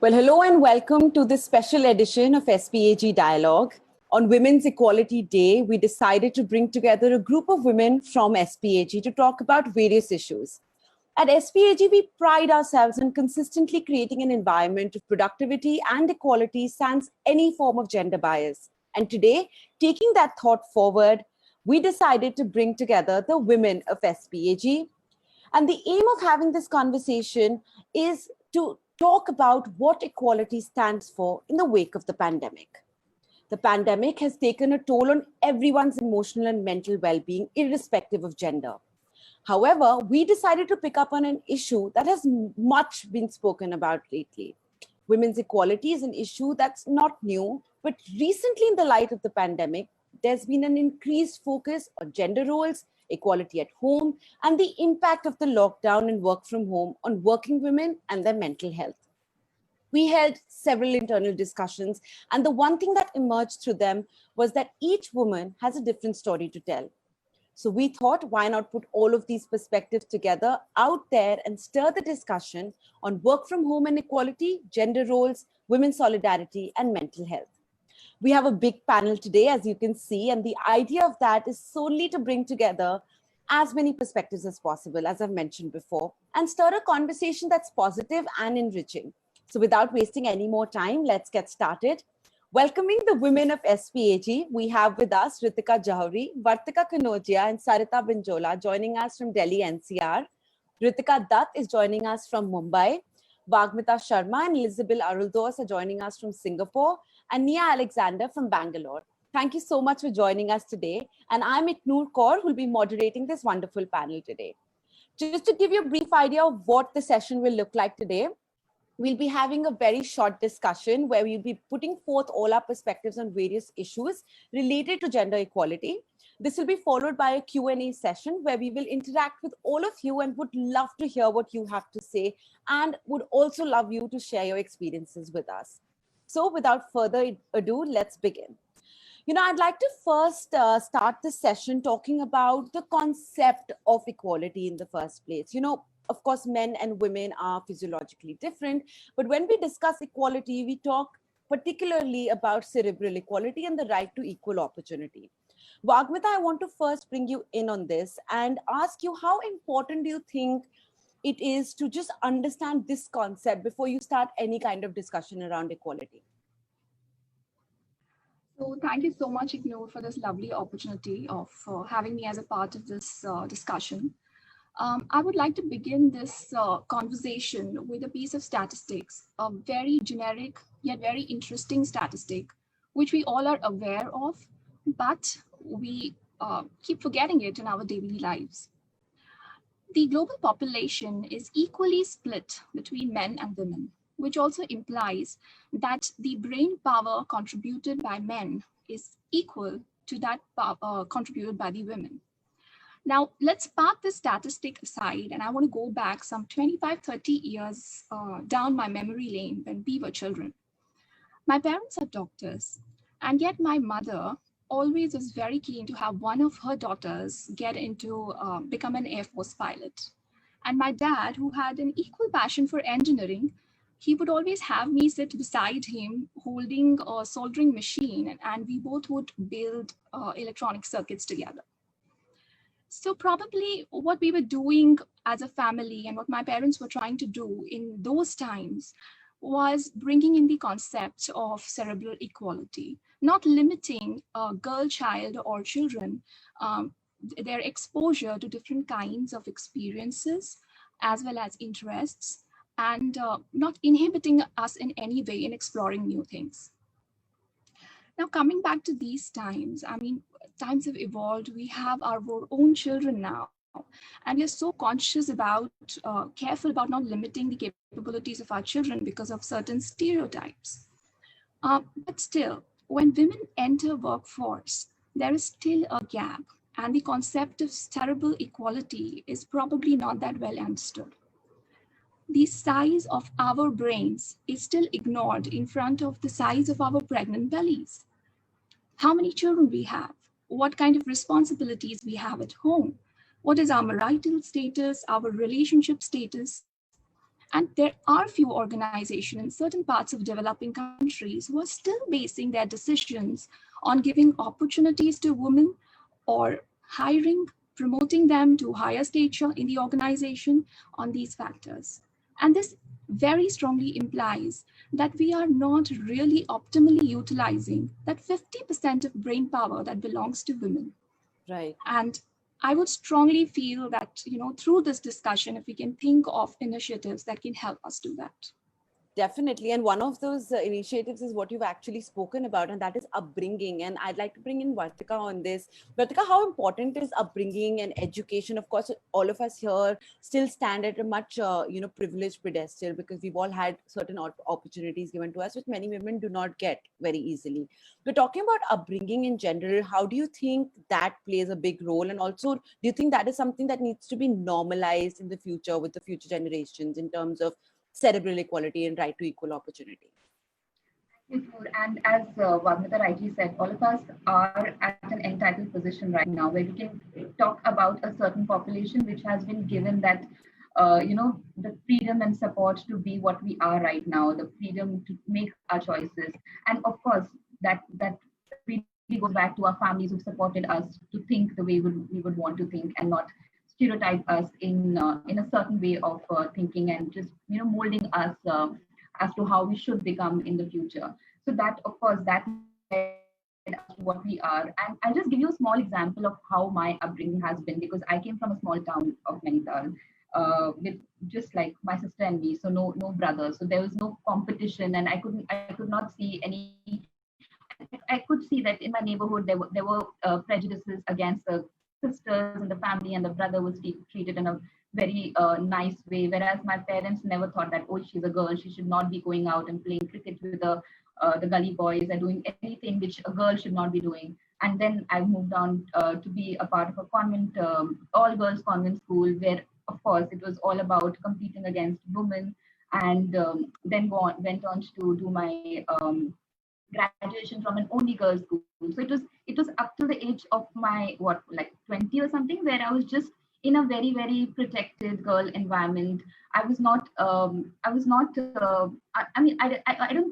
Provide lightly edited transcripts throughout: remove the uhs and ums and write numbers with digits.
Well, hello and welcome to this special edition of SPAG Dialogue. On Women's Equality Day, we decided to bring together a group of women from SPAG to talk about various issues. At SPAG, we pride ourselves in consistently creating an environment of productivity and equality sans any form of gender bias. And today, taking that thought forward, we decided to bring together the women of SPAG. And the aim of having this conversation is to talk about what equality stands for in the wake of the pandemic. The pandemic has taken a toll on everyone's emotional and mental well-being, irrespective of gender. However, we decided to pick up on an issue that has much been spoken about lately. Women's equality is an issue that's not new, but recently in the light of the pandemic, there's been an increased focus on gender roles, equality at home, and the impact of the lockdown and work from home on working women and their mental health. We held several internal discussions, and the one thing that emerged through them was that each woman has a different story to tell. So we thought, why not put all of these perspectives together out there and stir the discussion on work from home and equality, gender roles, women's solidarity, and mental health. We have a big panel today, as you can see, and the idea of that is solely to bring together as many perspectives as possible, as I've mentioned before, and stir a conversation that's positive and enriching. So without wasting any more time, let's get started. Welcoming the women of SPAG, we have with us Ritika Jahuri, Vartika Kanodia, and Sarita Binjola joining us from Delhi NCR. Ritika Dutt is joining us from Mumbai. Vagmita Sharma and Elizabeth Aruldos are joining us from Singapore, and Nia Alexander from Bangalore. Thank you so much for joining us today. And I'm Iknoor Kaur, who will be moderating this wonderful panel today. Just to give you a brief idea of what the session will look like today, we'll be having a very short discussion where we'll be putting forth all our perspectives on various issues related to gender equality. This will be followed by a Q&A session where we will interact with all of you and would love to hear what you have to say and would also love you to share your experiences with us. So without further ado, let's begin. I'd like to first start this session talking about the concept of equality in the first place. Of course, men and women are physiologically different, but when we discuss equality, we talk particularly about cerebral equality and the right to equal opportunity. Vagmita, I want to first bring you in on this and ask you, how important do you think it is to just understand this concept before you start any kind of discussion around equality? So thank you so much, Iknoor, for this lovely opportunity of having me as a part of this discussion. I would like to begin this conversation with a piece of statistics, a very generic yet very interesting statistic, which we all are aware of, but we keep forgetting it in our daily lives. The global population is equally split between men and women, which also implies that the brain power contributed by men is equal to that power contributed by the women. Now, let's park this statistic aside, and I want to go back some 25, 30 years down my memory lane when we were children. My parents are doctors, and yet my mother always was very keen to have one of her daughters get into become an Air Force pilot. And my dad, who had an equal passion for engineering, he would always have me sit beside him holding a soldering machine, and we both would build electronic circuits together. So probably what we were doing as a family and what my parents were trying to do in those times was bringing in the concept of cerebral equality, not limiting a girl child or children, their exposure to different kinds of experiences as well as interests, and not inhibiting us in any way in exploring new things. Now, coming back to these times, times have evolved. We have our own children now, and we are so conscious about, careful about not limiting the capabilities of our children because of certain stereotypes. But still, when women enter workforce, there is still a gap, and the concept of cerebral equality is probably not that well understood. The size of our brains is still ignored in front of the size of our pregnant bellies. How many children we have, what kind of responsibilities we have at home, what is our marital status, our relationship status, And there are few organizations in certain parts of developing countries who are still basing their decisions on giving opportunities to women or hiring, promoting them to higher stature in the organization on these factors. And this very strongly implies that we are not really optimally utilizing that 50% of brain power that belongs to women. Right. And I would strongly feel that, through this discussion, if we can think of initiatives that can help us do that. Definitely. And one of those initiatives is what you've actually spoken about, and that is upbringing. And I'd like to bring in Vartika on this. Vartika, how important is upbringing and education? Of course, all of us here still stand at a much, privileged pedestal because we've all had certain opportunities given to us, which many women do not get very easily. We're talking about upbringing in general. How do you think that plays a big role? And also, do you think that is something that needs to be normalized in the future with the future generations in terms of cerebral equality and right to equal opportunity? And as Vagmita rightly said, all of us are at an entitled position right now where we can talk about a certain population which has been given that, the freedom and support to be what we are right now, the freedom to make our choices. And of course, that really goes back to our families who've supported us to think the way we would want to think and not stereotype us in a certain way of thinking and just molding us as to how we should become in the future. So that, of course, that led us to what we are. And I'll just give you a small example of how my upbringing has been, because I came from a small town of Nainital, with just like my sister and me, so no brothers. So there was no competition, and I could not see any. I could see that in my neighborhood there were prejudices against the sisters and the family, and the brother was treated in a very nice way. Whereas my parents never thought that, oh, she's a girl, she should not be going out and playing cricket with the gully boys and doing anything which a girl should not be doing. And then I moved on to be a part of a convent, all girls convent school, where of course it was all about competing against women. And then went on to do my graduation from an only girls school. So it was up to the age of my like 20 or something, where I was just in a very very protected girl environment. I don't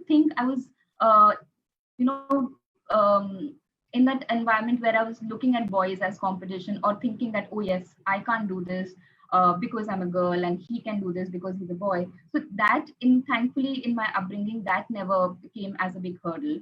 think I was you know in that environment where I was looking at boys as competition or thinking that, oh yes, I can't do this because I'm a girl, and he can do this because he's a boy. So that, thankfully, in my upbringing, that never came as a big hurdle.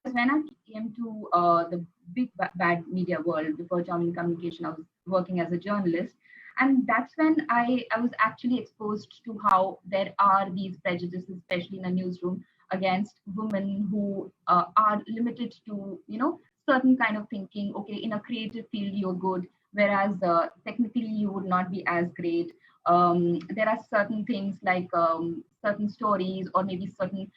Whereas when I came to the big bad media world before German communication, I was working as a journalist. And that's when I was actually exposed to how there are these prejudices, especially in a newsroom, against women who are limited to, certain kind of thinking. Okay, in a creative field, you're good, whereas technically you would not be as great. There are certain things like certain stories or maybe certain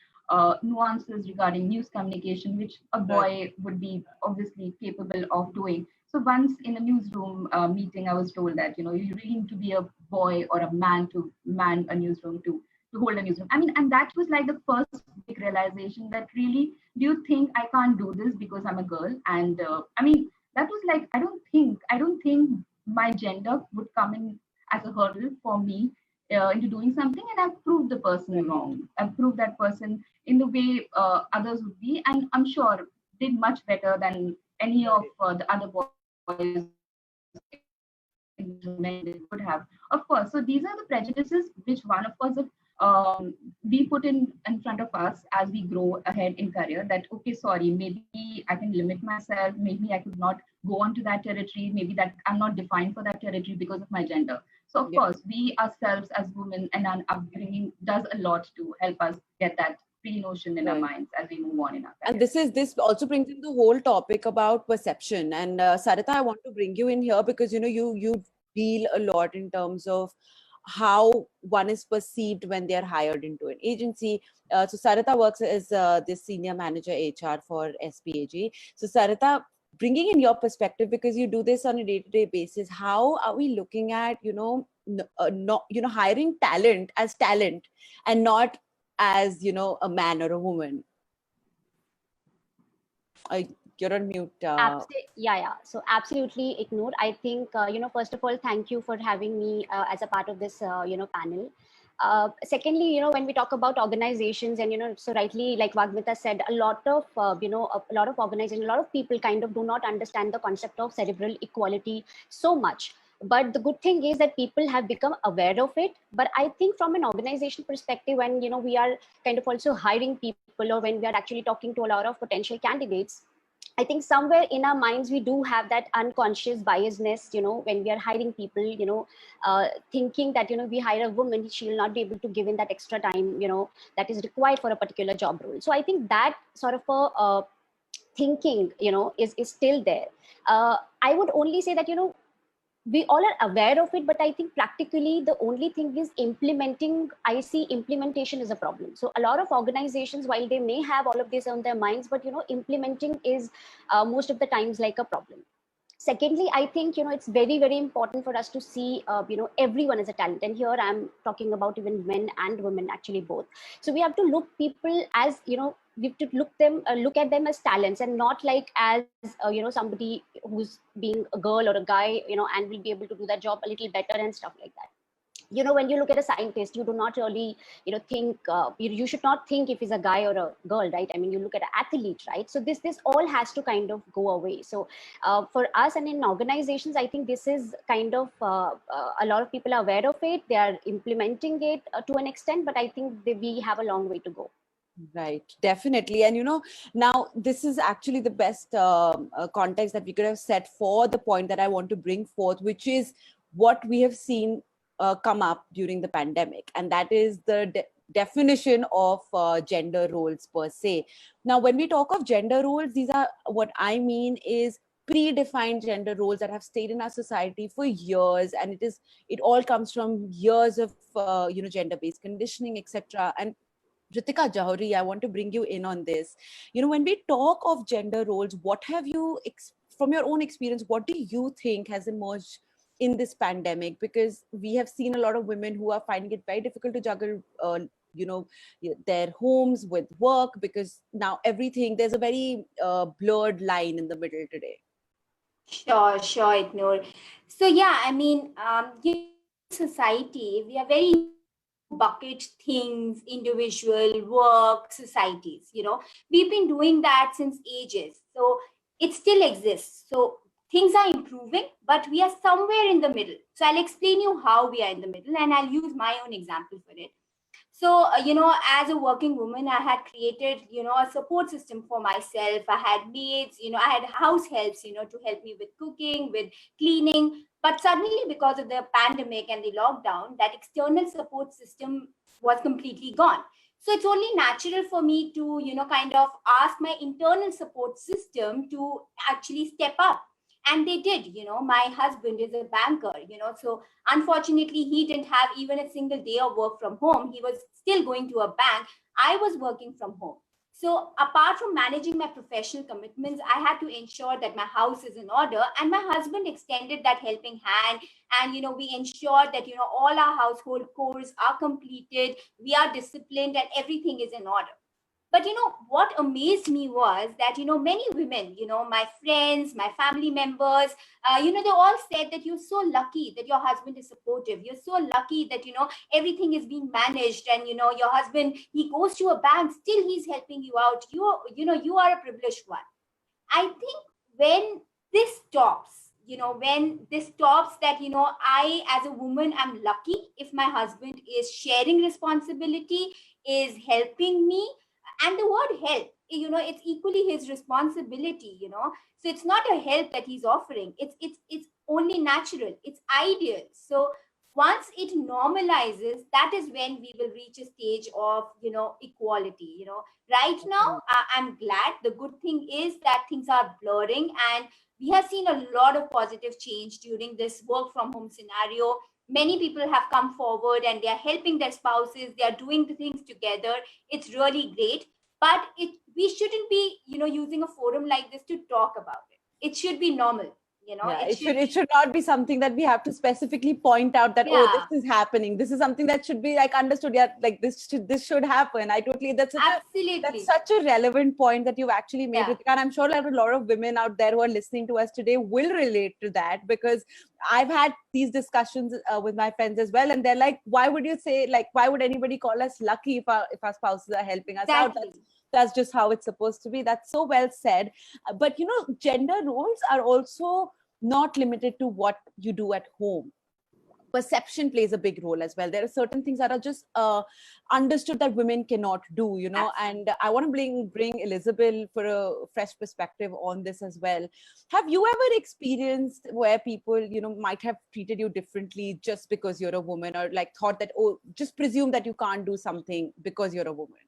nuances regarding news communication, which a boy would be obviously capable of doing. So once in a newsroom meeting, I was told that, you really need to be a boy or a man to man a newsroom to hold a newsroom. I mean, and that was like the first big realization that really, do you think I can't do this because I'm a girl? And I mean, that was like, I don't think my gender would come in as a hurdle for me into doing something, and I've proved the person wrong. I've proved that person in the way others would be, and I'm sure did much better than any of the other boys could have. Of course, so these are the prejudices which one of us we put in front of us as we grow ahead in career. That, okay, sorry, maybe I can limit myself. Maybe I could not go on to that territory. Maybe that I'm not defined for that territory because of my gender. So of course, we ourselves as women and our upbringing does a lot to help us get that pre-notion in our minds as we move on in our career. And this also brings in the whole topic about perception. And Sarita, I want to bring you in here because you deal a lot in terms of how one is perceived when they're hired into an agency. So Sarita works as the senior manager HR for SPAG. So Sarita, bringing in your perspective, because you do this on a day-to-day basis, how are we looking at hiring talent as talent and not as a man or a woman? You're on mute. Yeah. So absolutely ignored. I think, first of all, thank you for having me as a part of this, panel. Secondly, when we talk about organizations, and so rightly, like Vagmita said, a lot of a lot of organizations, a lot of people kind of do not understand the concept of cerebral equality so much. But the good thing is that people have become aware of it. But I think from an organization perspective, when we are kind of also hiring people, or when we are actually talking to a lot of potential candidates, I think somewhere in our minds, we do have that unconscious biasness, when we are hiring people, thinking that, we hire a woman, she will not be able to give in that extra time, that is required for a particular job role. So I think that sort of a thinking, is still there. I would only say that, we all are aware of it, but I think practically the only thing is implementing. I see implementation is a problem. So a lot of organizations, while they may have all of this on their minds, but implementing is most of the times like a problem. Secondly, I think it's very, very important for us to see everyone as a talent, and here I'm talking about even men and women, actually both. So we have to look people as we have to look at them as talents, and not like as somebody who's being a girl or a guy, and will be able to do that job a little better and stuff like that. When you look at a scientist, you do not really think you should not think if he's a guy or a girl, right? I mean, you look at an athlete, right? So this all has to kind of go away. So for us and in organizations, I think this is kind of a lot of people are aware of it, they are implementing it to an extent, but I think we have a long way to go. Right, definitely. And now this is actually the best context that we could have set for the point that I want to bring forth, which is what we have seen come up during the pandemic, and that is the definition of gender roles per se. Now, when we talk of gender roles, these are, what I mean is, predefined gender roles that have stayed in our society for years, and it all comes from years of gender-based conditioning, etc. And Ritika Jahuri, I want to bring you in on this. When we talk of gender roles, what have you, from your own experience, what do you think has emerged in this pandemic? Because we have seen a lot of women who are finding it very difficult to juggle, their homes with work, because now there's a very blurred line in the middle today. Sure, Ignore. So yeah, I mean, society, we are very bucket things, individual, work, societies, we've been doing that since ages. So it still exists. So things are improving, but we are somewhere in the middle. So I'll explain you how we are in the middle, and I'll use my own example for it. So, as a working woman, I had created, a support system for myself. I had maids, I had house helps, to help me with cooking, with cleaning. But suddenly, because of the pandemic and the lockdown, that external support system was completely gone. So it's only natural for me to, kind of ask my internal support system to actually step up. And they did. My husband is a banker, so unfortunately he didn't have even a single day of work from home. He was still going to a bank. I was working from home. So apart from managing my professional commitments, I had to ensure that my house is in order, and my husband extended that helping hand. And we ensured that all our household chores are completed, we are disciplined, and everything is in order. But what amazed me was that many women, my friends, my family members, they all said that you're so lucky that your husband is supportive. You're so lucky that everything is being managed, and your husband, he goes to a bank, still he's helping you out. You are a privileged one. I think when this stops, that I as a woman am lucky if my husband is sharing responsibility, is helping me. And the word help, it's equally his responsibility. So it's not a help that he's offering, it's only natural, it's ideal. So once it normalizes, that is when we will reach a stage of equality. Right now, I'm glad. The good thing is that things are blurring, and we have seen a lot of positive change during this work from home scenario. Many people have come forward and they are helping their spouses, they are doing the things together. It's really great. But we shouldn't be using a forum like this to talk about it. It should be normal. It should not be something that we have to specifically point out that, oh, this is happening. This is something that should be like understood. Yeah, like this should happen. That's such a relevant point that you've actually made, Ritika. And I'm sure that a lot of women out there who are listening to us today will relate to that, because I've had these discussions with my friends as well, and they're like, why would you say, like, why would anybody call us lucky if our spouses are helping us out? Exactly. That's just how it's supposed to be. That's so well said. But gender roles are also not limited to what you do at home. Perception plays a big role as well. There are certain things that are just understood that women cannot do, and I want to bring Elizabeth for a fresh perspective on this as well. Have you ever experienced where people, might have treated you differently just because you're a woman, or like thought that, oh, just presume that you can't do something because you're a woman?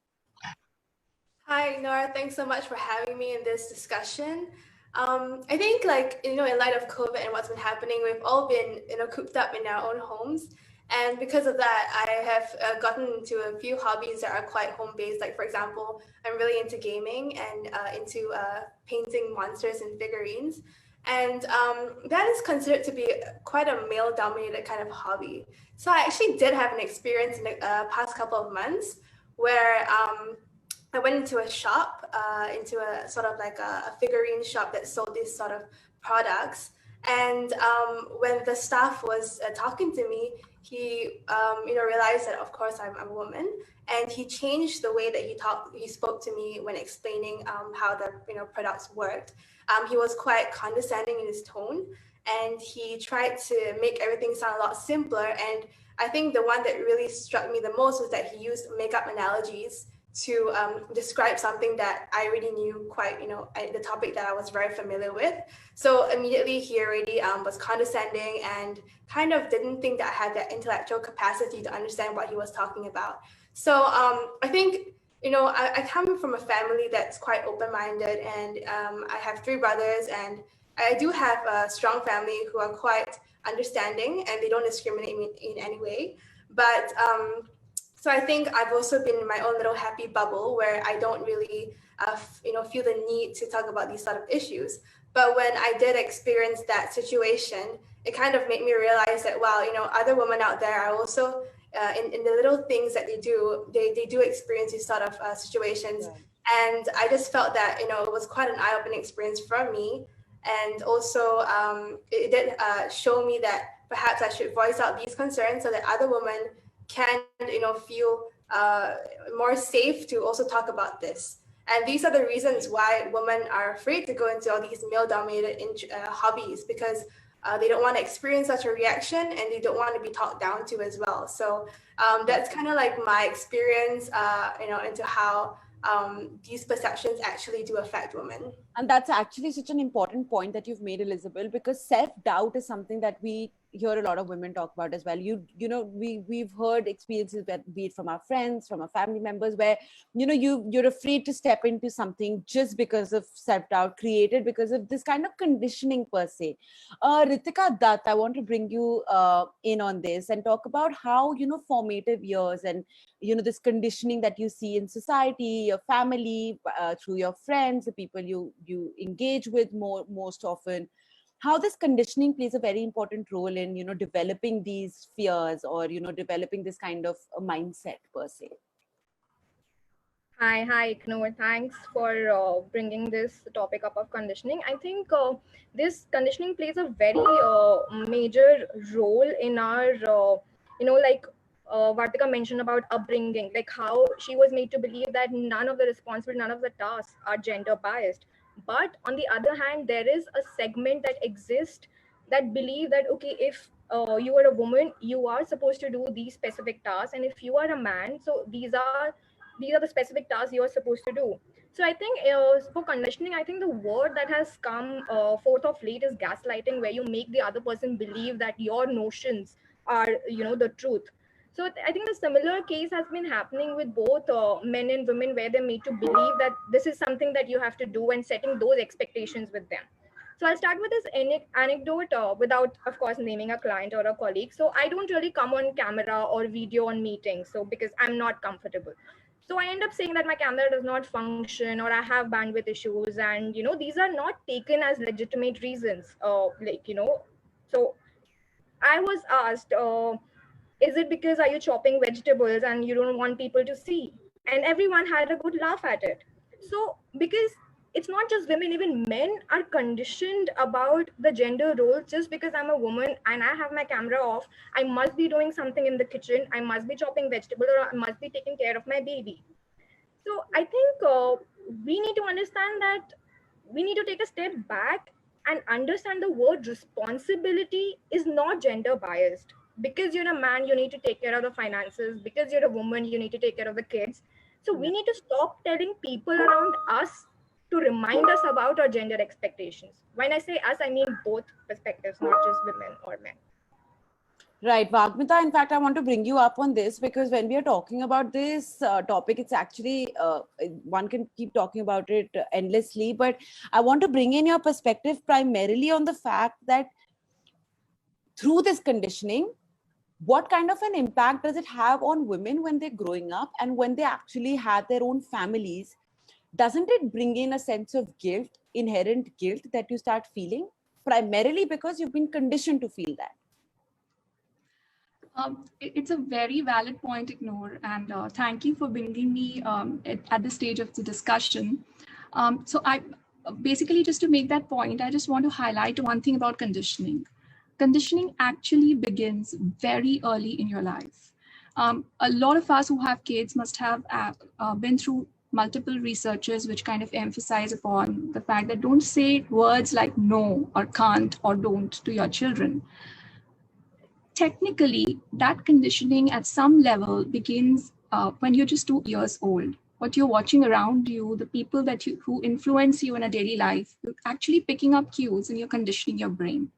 Hi, Nora. Thanks so much for having me in this discussion. I think, in light of COVID and what's been happening, we've all been, cooped up in our own homes. And because of that, I have gotten into a few hobbies that are quite home-based. Like, for example, I'm really into gaming and into painting monsters and figurines. And that is considered to be quite a male-dominated kind of hobby. So I actually did have an experience in the past couple of months where I went into a shop, into a sort of like a figurine shop that sold these sort of products. And when the staff was talking to me, he, realized that of course I'm a woman, and he changed the way that he spoke to me when explaining how the products worked. He was quite condescending in his tone, and he tried to make everything sound a lot simpler. And I think the one that really struck me the most was that he used makeup analogies to describe something that I already knew quite, the topic that I was very familiar with. So immediately he already was condescending and kind of didn't think that I had that intellectual capacity to understand what he was talking about. So I think, I come from a family that's quite open-minded, and I have 3 brothers, and I do have a strong family who are quite understanding, and they don't discriminate me in any way. But so I think I've also been in my own little happy bubble where I don't really, feel the need to talk about these sort of issues. But when I did experience that situation, it kind of made me realize that, wow, other women out there are also in the little things that they do experience these sort of situations. Right. And I just felt that, it was quite an eye-opening experience for me. And also it did show me that perhaps I should voice out these concerns so that other women can, feel more safe to also talk about this. And these are the reasons why women are afraid to go into all these male-dominated hobbies, because they don't want to experience such a reaction, and they don't want to be talked down to as well. So that's kind of like my experience, into how these perceptions actually do affect women. And that's actually such an important point that you've made, Elizabeth, because self-doubt is something that we hear a lot of women talk about as well. We've heard experiences, be it from our friends, from our family members, where you're afraid to step into something just because of self-doubt created because of this kind of conditioning per se. Ritika Dutt, I want to bring you in on this and talk about how formative years and this conditioning that you see in society, your family, through your friends, the people you engage with most often, how this conditioning plays a very important role in developing these fears or developing this kind of a mindset per se. Hi, Iknur. Thanks for bringing this topic up of conditioning. I think this conditioning plays a very major role in our, Vartika mentioned about upbringing, like how she was made to believe that none of the tasks are gender biased. But on the other hand, there is a segment that exists that believe that, okay, if you are a woman, you are supposed to do these specific tasks. And if you are a man, so these are the specific tasks you are supposed to do. So I think for conditioning, I think the word that has come forth of late is gaslighting, where you make the other person believe that your notions are, the truth. So I think the similar case has been happening with both men and women, where they're made to believe that this is something that you have to do, and setting those expectations with them. So I'll start with this anecdote without, of course, naming a client or a colleague. So I don't really come on camera or video on meetings, so because I'm not comfortable. So I end up saying that my camera does not function, or I have bandwidth issues, and these are not taken as legitimate reasons. So I was asked, is it because are you chopping vegetables and you don't want people to see? And everyone had a good laugh at it. So because it's not just women, even men are conditioned about the gender roles. Just because I'm a woman and I have my camera off, I must be doing something in the kitchen, I must be chopping vegetable, or I must be taking care of my baby. So I think we need to understand that we need to take a step back and understand the word responsibility is not gender biased. Because you're a man, you need to take care of the finances. Because you're a woman, you need to take care of the kids. So we need to stop telling people around us to remind us about our gender expectations. When I say us, I mean both perspectives, not just women or men. Right, Vagmita, in fact, I want to bring you up on this because when we are talking about this topic, it's actually, one can keep talking about it endlessly, but I want to bring in your perspective primarily on the fact that through this conditioning, what kind of an impact does it have on women when they're growing up and when they actually have their own families? Doesn't it bring in a sense of guilt, inherent guilt that you start feeling primarily because you've been conditioned to feel that? It's a very valid point, Ignore, and thank you for bringing me at this stage of the discussion. So I basically, just to make that point, I just want to highlight one thing about conditioning. Conditioning actually begins very early in your life. A lot of us who have kids must have been through multiple researches which kind of emphasize upon the fact that don't say words like no or can't or don't to your children. Technically, that conditioning at some level begins when you're just 2 years old. What you're watching around you, the people who influence you in a daily life, you're actually picking up cues and you're conditioning your brain.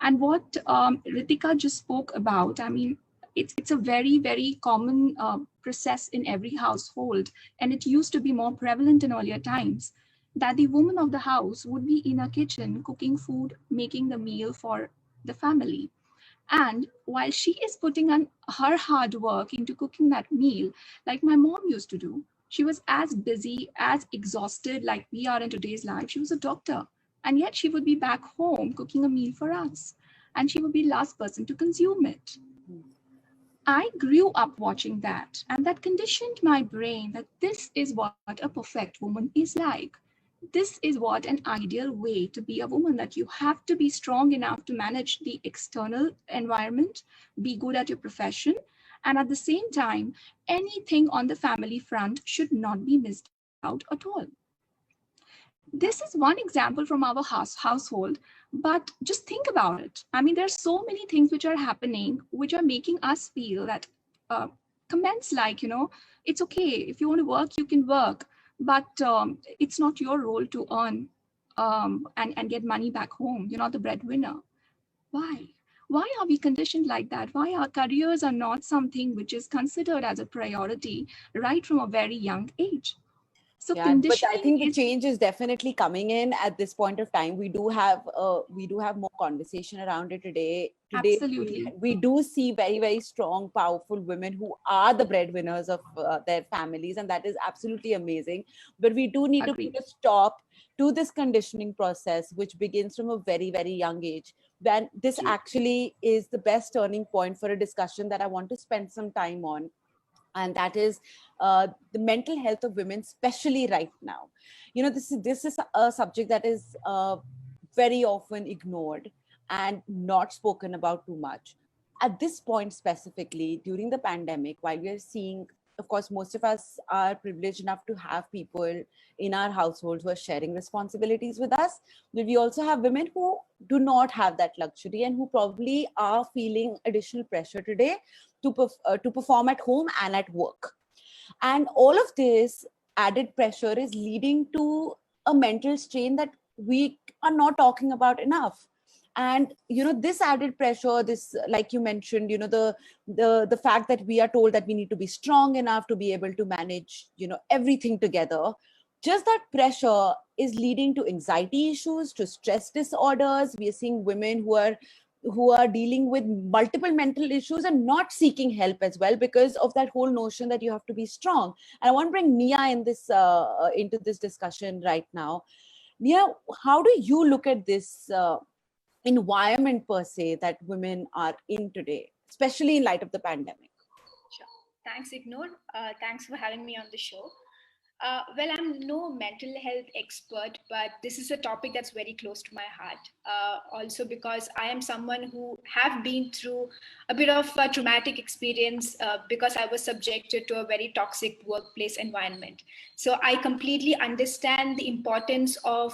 And what Ritika just spoke about, I mean, it's a very, very common process in every household. And it used to be more prevalent in earlier times that the woman of the house would be in a kitchen cooking food, making the meal for the family. And while she is putting on her hard work into cooking that meal, like my mom used to do, she was as busy, as exhausted like we are in today's life. She was a doctor. And yet she would be back home cooking a meal for us. And she would be the last person to consume it. I grew up watching that, and that conditioned my brain that this is what a perfect woman is like. This is what an ideal way to be a woman, that you have to be strong enough to manage the external environment, be good at your profession, and at the same time, anything on the family front should not be missed out at all. This is one example from our household, but just think about it. I mean, there's so many things which are happening, which are making us feel that comments like, it's okay, if you want to work, you can work, but it's not your role to earn and get money back home. You're not the breadwinner. Why? Why are we conditioned like that? Why our careers are not something which is considered as a priority right from a very young age? So Yeah, but I conditioning think the is change is definitely coming in at this point of time. We do have more conversation around it today. absolutely We do see very, very strong, powerful women who are the breadwinners of their families, and that is absolutely amazing. But we do need to agreed. put a stop to this conditioning process, which begins from a very, very young age. Then this True. actually is the best turning point for a discussion that I want to spend some time on, and that is the mental health of women, especially right now. This is a subject that is very often ignored and not spoken about too much. At this point specifically, during the pandemic, while we are seeing, of course, most of us are privileged enough to have people in our households who are sharing responsibilities with us, but we also have women who do not have that luxury and who probably are feeling additional pressure today to perform at home and at work. And all of this added pressure is leading to a mental strain that we are not talking about enough. And this added pressure, this, like you mentioned, the fact that we are told that we need to be strong enough to be able to manage everything together, just that pressure is leading to anxiety issues, to stress disorders. We are seeing women who are dealing with multiple mental issues and not seeking help as well because of that whole notion that you have to be strong. And I want to bring Nia in this into this discussion right now. Nia, how do you look at this environment per se that women are in today, especially in light of the pandemic? Sure. Thanks, Ignore. Thanks for having me on the show. Well, I'm no mental health expert, but this is a topic that's very close to my heart. Also, because I am someone who have been through a bit of a traumatic experience because I was subjected to a very toxic workplace environment. So I completely understand the importance of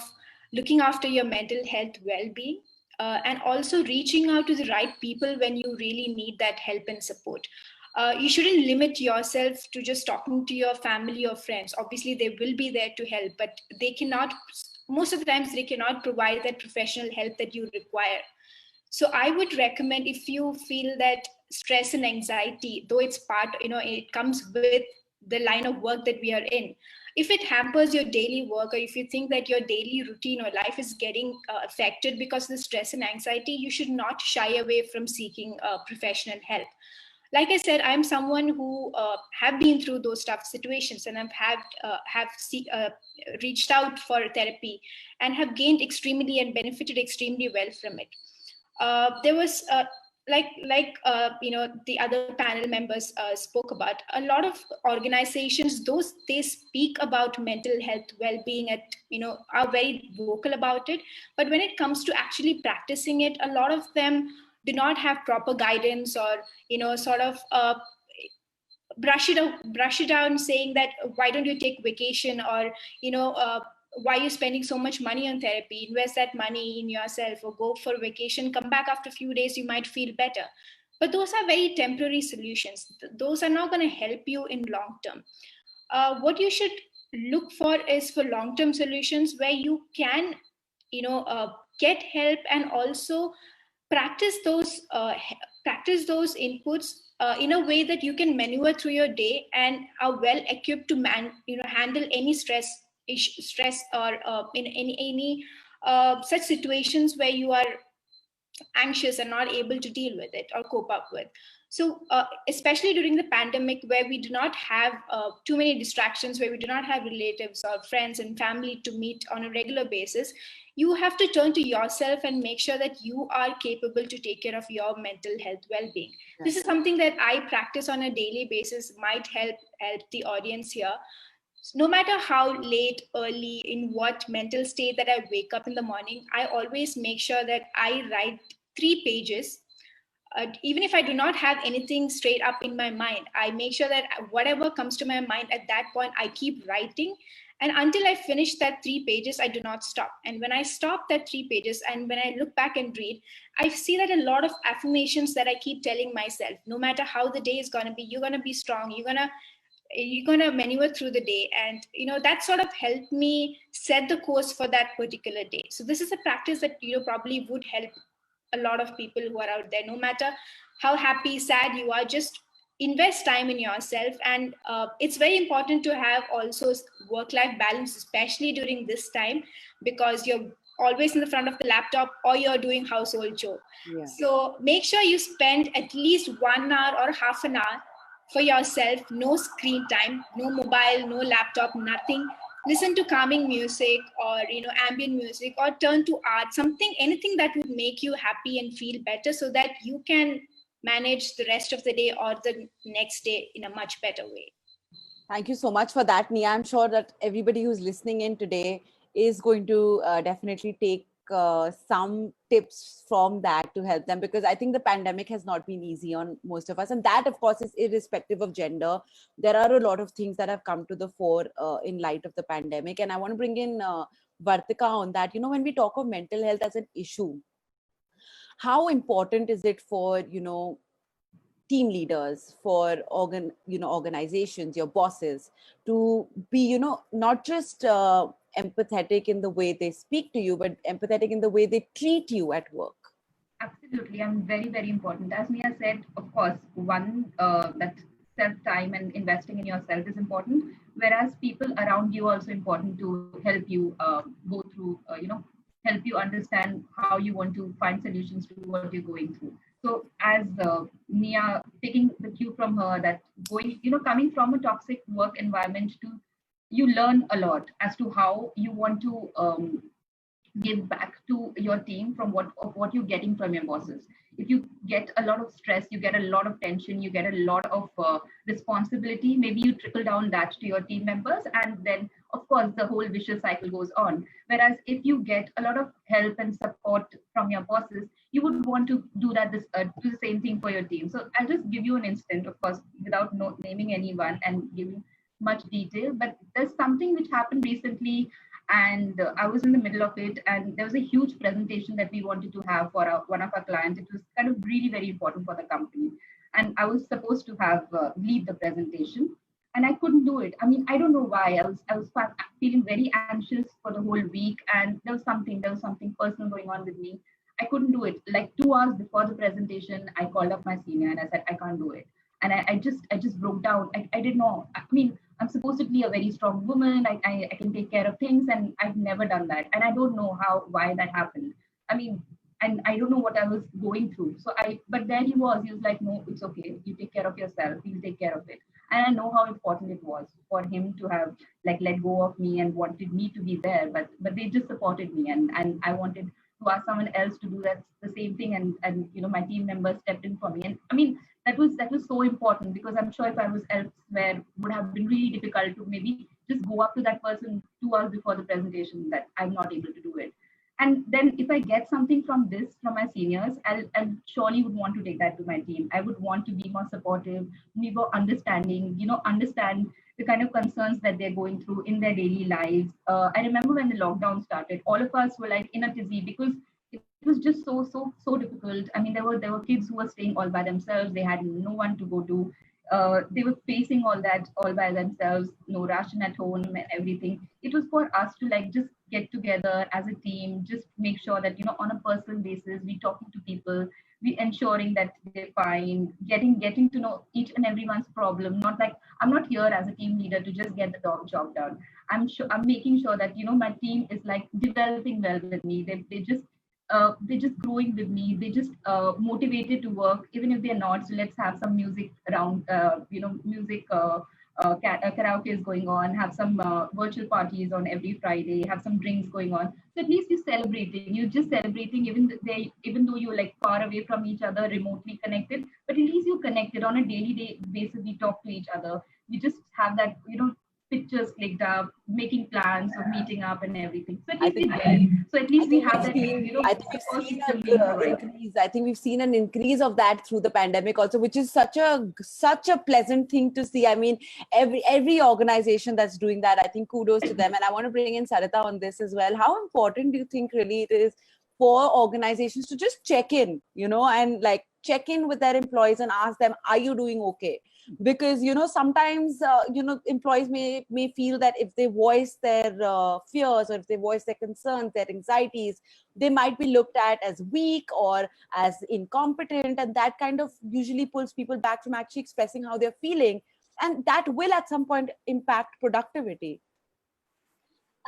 looking after your mental health well-being and also reaching out to the right people when you really need that help and support. You shouldn't limit yourself to just talking to your family or friends. Obviously, they will be there to help, but they cannot, most of the times, they cannot provide that professional help that you require. So I would recommend, if you feel that stress and anxiety, though it's part, it comes with the line of work that we are in. If it hampers your daily work, or if you think that your daily routine or life is getting affected because of the stress and anxiety, you should not shy away from seeking professional help. Like I said, I'm someone who have been through those tough situations, and have reached out for therapy and have gained extremely and benefited extremely well from it. There was the other panel members spoke about, a lot of organizations, those they speak about mental health well-being are very vocal about it, but when it comes to actually practicing it, a lot of them do not have proper guidance, or sort of brush it down, saying that why don't you take vacation, or why are you spending so much money on therapy? Invest that money in yourself, or go for vacation, come back after a few days, you might feel better. But those are very temporary solutions. Those are not going to help you in long term. What you should look for is for long term solutions where you can get help, and also practice those inputs in a way that you can maneuver through your day and are well equipped to handle any stress, or in any such situations where you are anxious and not able to deal with it or cope up with. So especially during the pandemic, where we do not have too many distractions, where we do not have relatives or friends and family to meet on a regular basis, you have to turn to yourself and make sure that you are capable to take care of your mental health well-being. Yes. This is something that I practice on a daily basis, might help the audience here. No matter how late, early, in what mental state that I wake up in the morning, I always make sure that I write 3 pages. Even if I do not have anything straight up in my mind, I make sure that whatever comes to my mind at that point, I keep writing. And until I finish that 3 pages, I do not stop. And when I stop that 3 pages, and when I look back and read, I see that a lot of affirmations that I keep telling myself, no matter how the day is going to be, you're going to be strong, you're going to maneuver through the day. And that sort of helped me set the course for that particular day. So this is a practice that probably would help a lot of people who are out there. No matter how happy, sad you are, just invest time in yourself. And it's very important to have also work-life balance, especially during this time, because you're always in the front of the laptop, or you're doing household chore. Yeah. So make sure you spend at least 1 hour or half an hour for yourself. No screen time, no mobile, no laptop, nothing. Listen to calming music, or ambient music, or turn to art, anything that would make you happy and feel better, so that you can manage the rest of the day or the next day in a much better way. Thank you so much for that, Nia. I'm sure that everybody who's listening in today is going to definitely take some tips from that to help them, because I think the pandemic has not been easy on most of us, and that of course is irrespective of gender. There are a lot of things that have come to the fore in light of the pandemic, and I want to bring in Vartika on that. When we talk of mental health as an issue, how important is it for team leaders, for organizations, your bosses, to be not just empathetic in the way they speak to you, but empathetic in the way they treat you at work? Absolutely, and very, very important. As Nia said, of course, one, that self-time and investing in yourself is important, whereas people around you are also important to help you go through, help you understand how you want to find solutions to what you're going through. So as Nia, taking the cue from her, that coming from a toxic work environment, you learn a lot as to how you want to give back to your team from what you're getting from your bosses. if you get a lot of stress, you get a lot of tension, you get a lot of responsibility, maybe you trickle down that to your team members, and then of course the whole vicious cycle goes on. Whereas if you get a lot of help and support from your bosses, you would want to do do the same thing for your team. So I'll just give you an instant, of course, without naming anyone and giving much detail, but there's something which happened recently, and I was in the middle of it, and there was a huge presentation that we wanted to have for one of our clients. It was kind of really very important for the company, and I was supposed to have lead the presentation, and I couldn't do it. I mean, I don't know why. I was feeling very anxious for the whole week, and there was something personal going on with me. I couldn't do it. Like 2 hours before the presentation, I called up my senior and I said, I can't do it. And I just broke down. I didn't know. I mean, I'm supposed to be a very strong woman. I can take care of things, and I've never done that. And I don't know why that happened. I mean, and I don't know what I was going through. But there he was. He was like, no, it's okay. You take care of yourself. You'll take care of it. And I know how important it was for him to have like let go of me and wanted me to be there. But they just supported me, and I wanted to ask someone else to do that the same thing, and my team members stepped in for me. And I mean, that was so important, because I'm sure if I was elsewhere, would have been really difficult to maybe just go up to that person 2 hours before the presentation that I'm not able to do it. And then if I get something from my seniors, I'll surely would want to take that to my team. I would want to be more supportive, be more understanding, understand the kind of concerns that they're going through in their daily lives. I remember when the lockdown started, all of us were like in a tizzy, because it was just so difficult. I mean, there were kids who were staying all by themselves. They had no one to go to. They were facing all that all by themselves, no ration at home and everything. It was for us to like just get together as a team, just make sure that on a personal basis we talking to people, we ensuring that they're fine, getting to know each and everyone's problem. Not like I'm not here as a team leader to just get the job done. I'm making sure that my team is like developing well with me. They're just growing with me. They just motivated to work, even if they're not. So let's have some music around, music karaoke is going on, have some virtual parties on every Friday, have some drinks going on. So at least you're just celebrating, even though you're like far away from each other, remotely connected, but at least you're connected on a daily basis. We talk to each other. We just have that, pictures clicked up, making plans of meeting up and everything. So at least we have that, support system being provided. I think we've seen an increase of that through the pandemic also, which is such a pleasant thing to see. I mean, every organization that's doing that, I think kudos to them. And I want to bring in Sarita on this as well. How important do you think really it is for organizations to just check in, and like check in with their employees and ask them, are you doing okay? Because sometimes employees may feel that if they voice their fears, or if they voice their concerns, their anxieties, they might be looked at as weak or as incompetent, and that kind of usually pulls people back from actually expressing how they're feeling, and that will at some point impact productivity.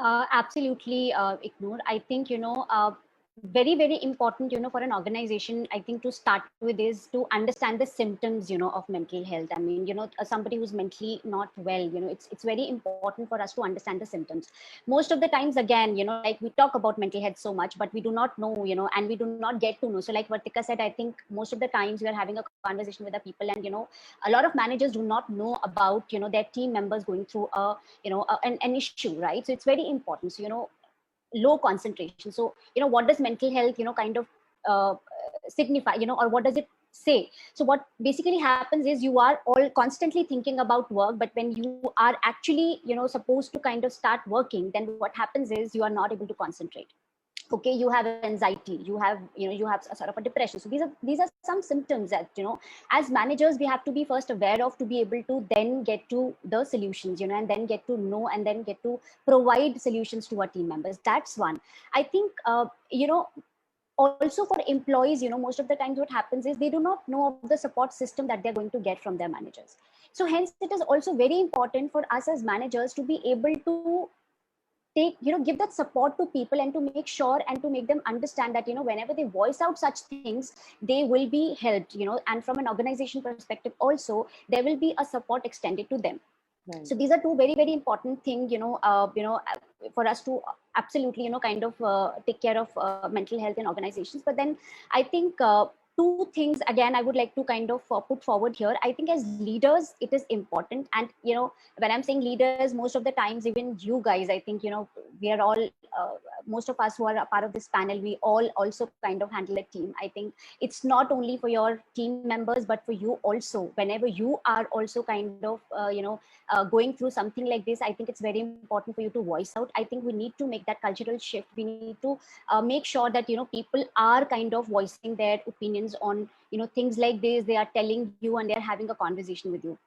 Absolutely, Ignore. I think very, very important, for an organization, I think, to start with is to understand the symptoms, of mental health. I mean, somebody who's mentally not well, it's very important for us to understand the symptoms. Most of the times, again, like we talk about mental health so much, but we do not know, and we do not get to know. So like Vartika said, I think most of the times we are having a conversation with the people, and, a lot of managers do not know about, their team members going through an issue, right? So it's very important. So, low concentration. So, what does mental health, kind of signify, or what does it say? So what basically happens is you are all constantly thinking about work, but when you are actually, supposed to kind of start working, then what happens is you are not able to concentrate. Okay, you have anxiety, you have a sort of a depression. So these are some symptoms that, as managers, we have to be first aware of, to be able to then get to the solutions, and then get to know, and then get to provide solutions to our team members. That's one. I think, also for employees, most of the times what happens is they do not know the support system that they're going to get from their managers. So hence it is also very important for us as managers to be able to give that support to people, and to make sure and to make them understand that, whenever they voice out such things, they will be helped, and from an organization perspective also, there will be a support extended to them. Right. So these are two very, very important things, for us to absolutely, kind of take care of mental health in organizations. But then I think two things again I would like to kind of put forward here. I think as leaders it is important, and when I'm saying leaders, most of the times even you guys, I think we are all most of us who are a part of this panel, we all also kind of handle a team. I think it's not only for your team members but for you also. Whenever you are also kind of going through something like this, I think it's very important for you to voice out. I think we need to make that cultural shift. We need to make sure that people are kind of voicing their opinions on things like this. They are telling you and they're having a conversation with you.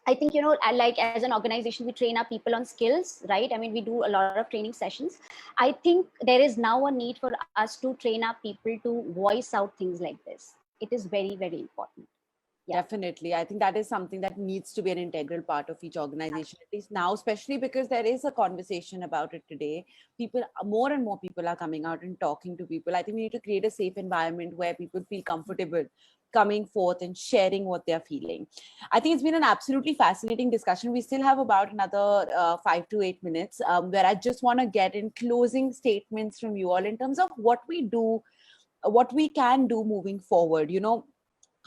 I think like as an organization, we train our people on skills, right? I mean, we do a lot of training sessions. I think there is now a need for us to train our people to voice out things like this. It is very, very important. Yeah. Definitely. I think that is something that needs to be an integral part of each organization, at least now, especially because there is a conversation about it today. More and more people are coming out and talking to people. I think we need to create a safe environment where people feel comfortable coming forth and sharing what they're feeling. I think it's been an absolutely fascinating discussion. We still have about another 5 to 8 minutes where I just want to get in closing statements from you all in terms of what we do, what we can do moving forward.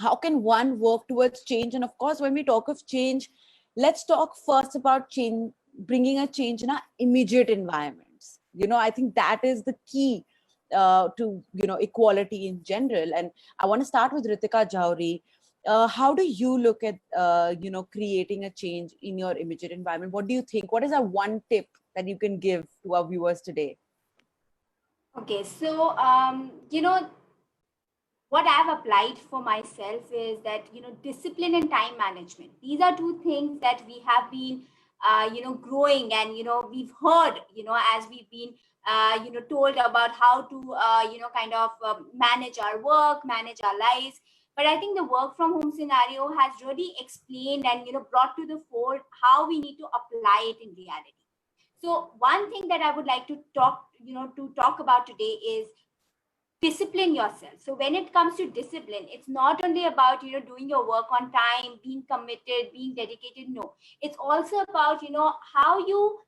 How can one work towards change? And of course, when we talk of change, let's talk first about change, bringing a change in our immediate environments. I think that is the key to equality in general. And I want to start with Ritika Jowhari. How do you look at creating a change in your immediate environment? What do you think? What is a one tip that you can give to our viewers today? Okay, so what I've applied for myself is that discipline and time management. These are two things that we have been growing, and we've heard as we've been told about how to manage our work, manage our lives. But I think the work from home scenario has really explained and brought to the fore how we need to apply it in reality. So one thing that I would like to talk about today is discipline yourself. So when it comes to discipline, it's not only about doing your work on time, being committed, being dedicated. No, it's also about how you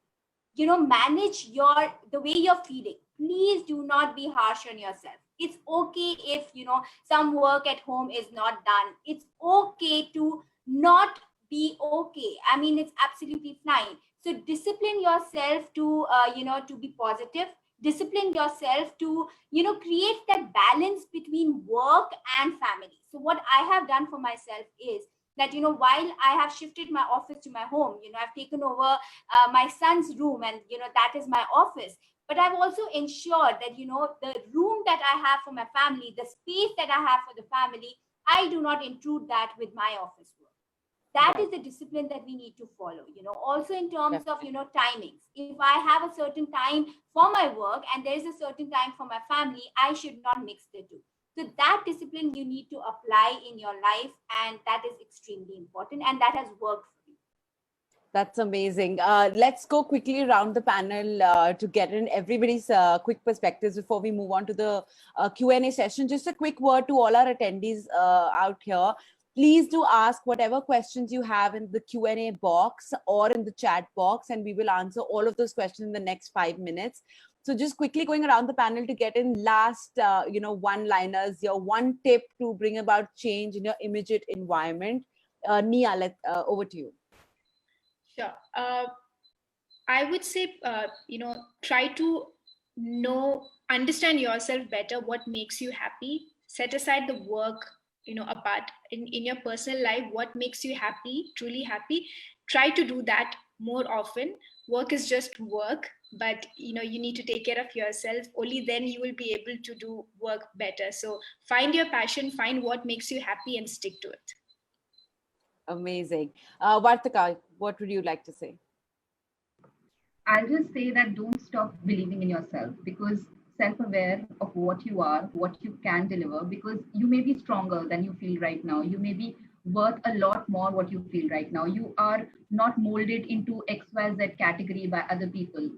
manage the way you're feeling. Please do not be harsh on yourself. It's okay if some work at home is not done. It's okay to not be okay. I mean, it's absolutely fine. So discipline yourself to to be positive. Discipline yourself to create that balance between work and family. So what I have done for myself is that while I have shifted my office to my home, I've taken over my son's room, and that is my office. But I've also ensured that the room that I have for my family, the space that I have for the family, I do not intrude that with my office work. That is the discipline that we need to follow. Also in terms of timings. If I have a certain time for my work and there is a certain time for my family, I should not mix the two. So that discipline you need to apply in your life, and that is extremely important, and that has worked for me. That's amazing. Let's go quickly around the panel to get in everybody's quick perspectives before we move on to the Q&A session. Just a quick word to all our attendees out here. Please do ask whatever questions you have in the Q&A box or in the chat box, and we will answer all of those questions in the next 5 minutes. So just quickly going around the panel to get in last, one-liners, your one tip to bring about change in your immediate environment. Nia, over to you. Sure. I would say, try to understand yourself better, what makes you happy. Set aside the work, apart in your personal life, what makes you happy, truly happy. Try to do that more often. Work is just work, but you need to take care of yourself. Only then you will be able to do work better. So find your passion, find what makes you happy, and stick to it. Amazing. Vartika, what would you like to say? I'll just say that don't stop believing in yourself, because self-aware of what you are, what you can deliver, because you may be stronger than you feel right now. You may be worth a lot more what you feel right now. You are not molded into XYZ category by other people.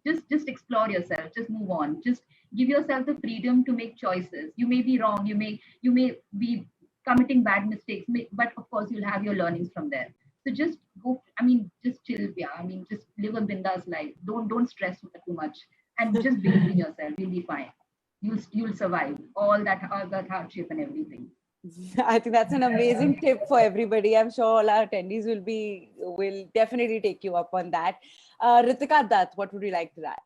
Just explore yourself, just move on, just give yourself the freedom to make choices. You may be wrong, you may be committing bad mistakes, but of course you'll have your learnings from there. So just go, just chill. Yeah, just live a bindas life. Don't stress too much, and just believe in yourself. You'll be fine. You'll survive all that hardship and everything. I think that's an amazing tip for everybody. I'm sure all our attendees will definitely take you up on that. Ritika Dutt, what would you like to add?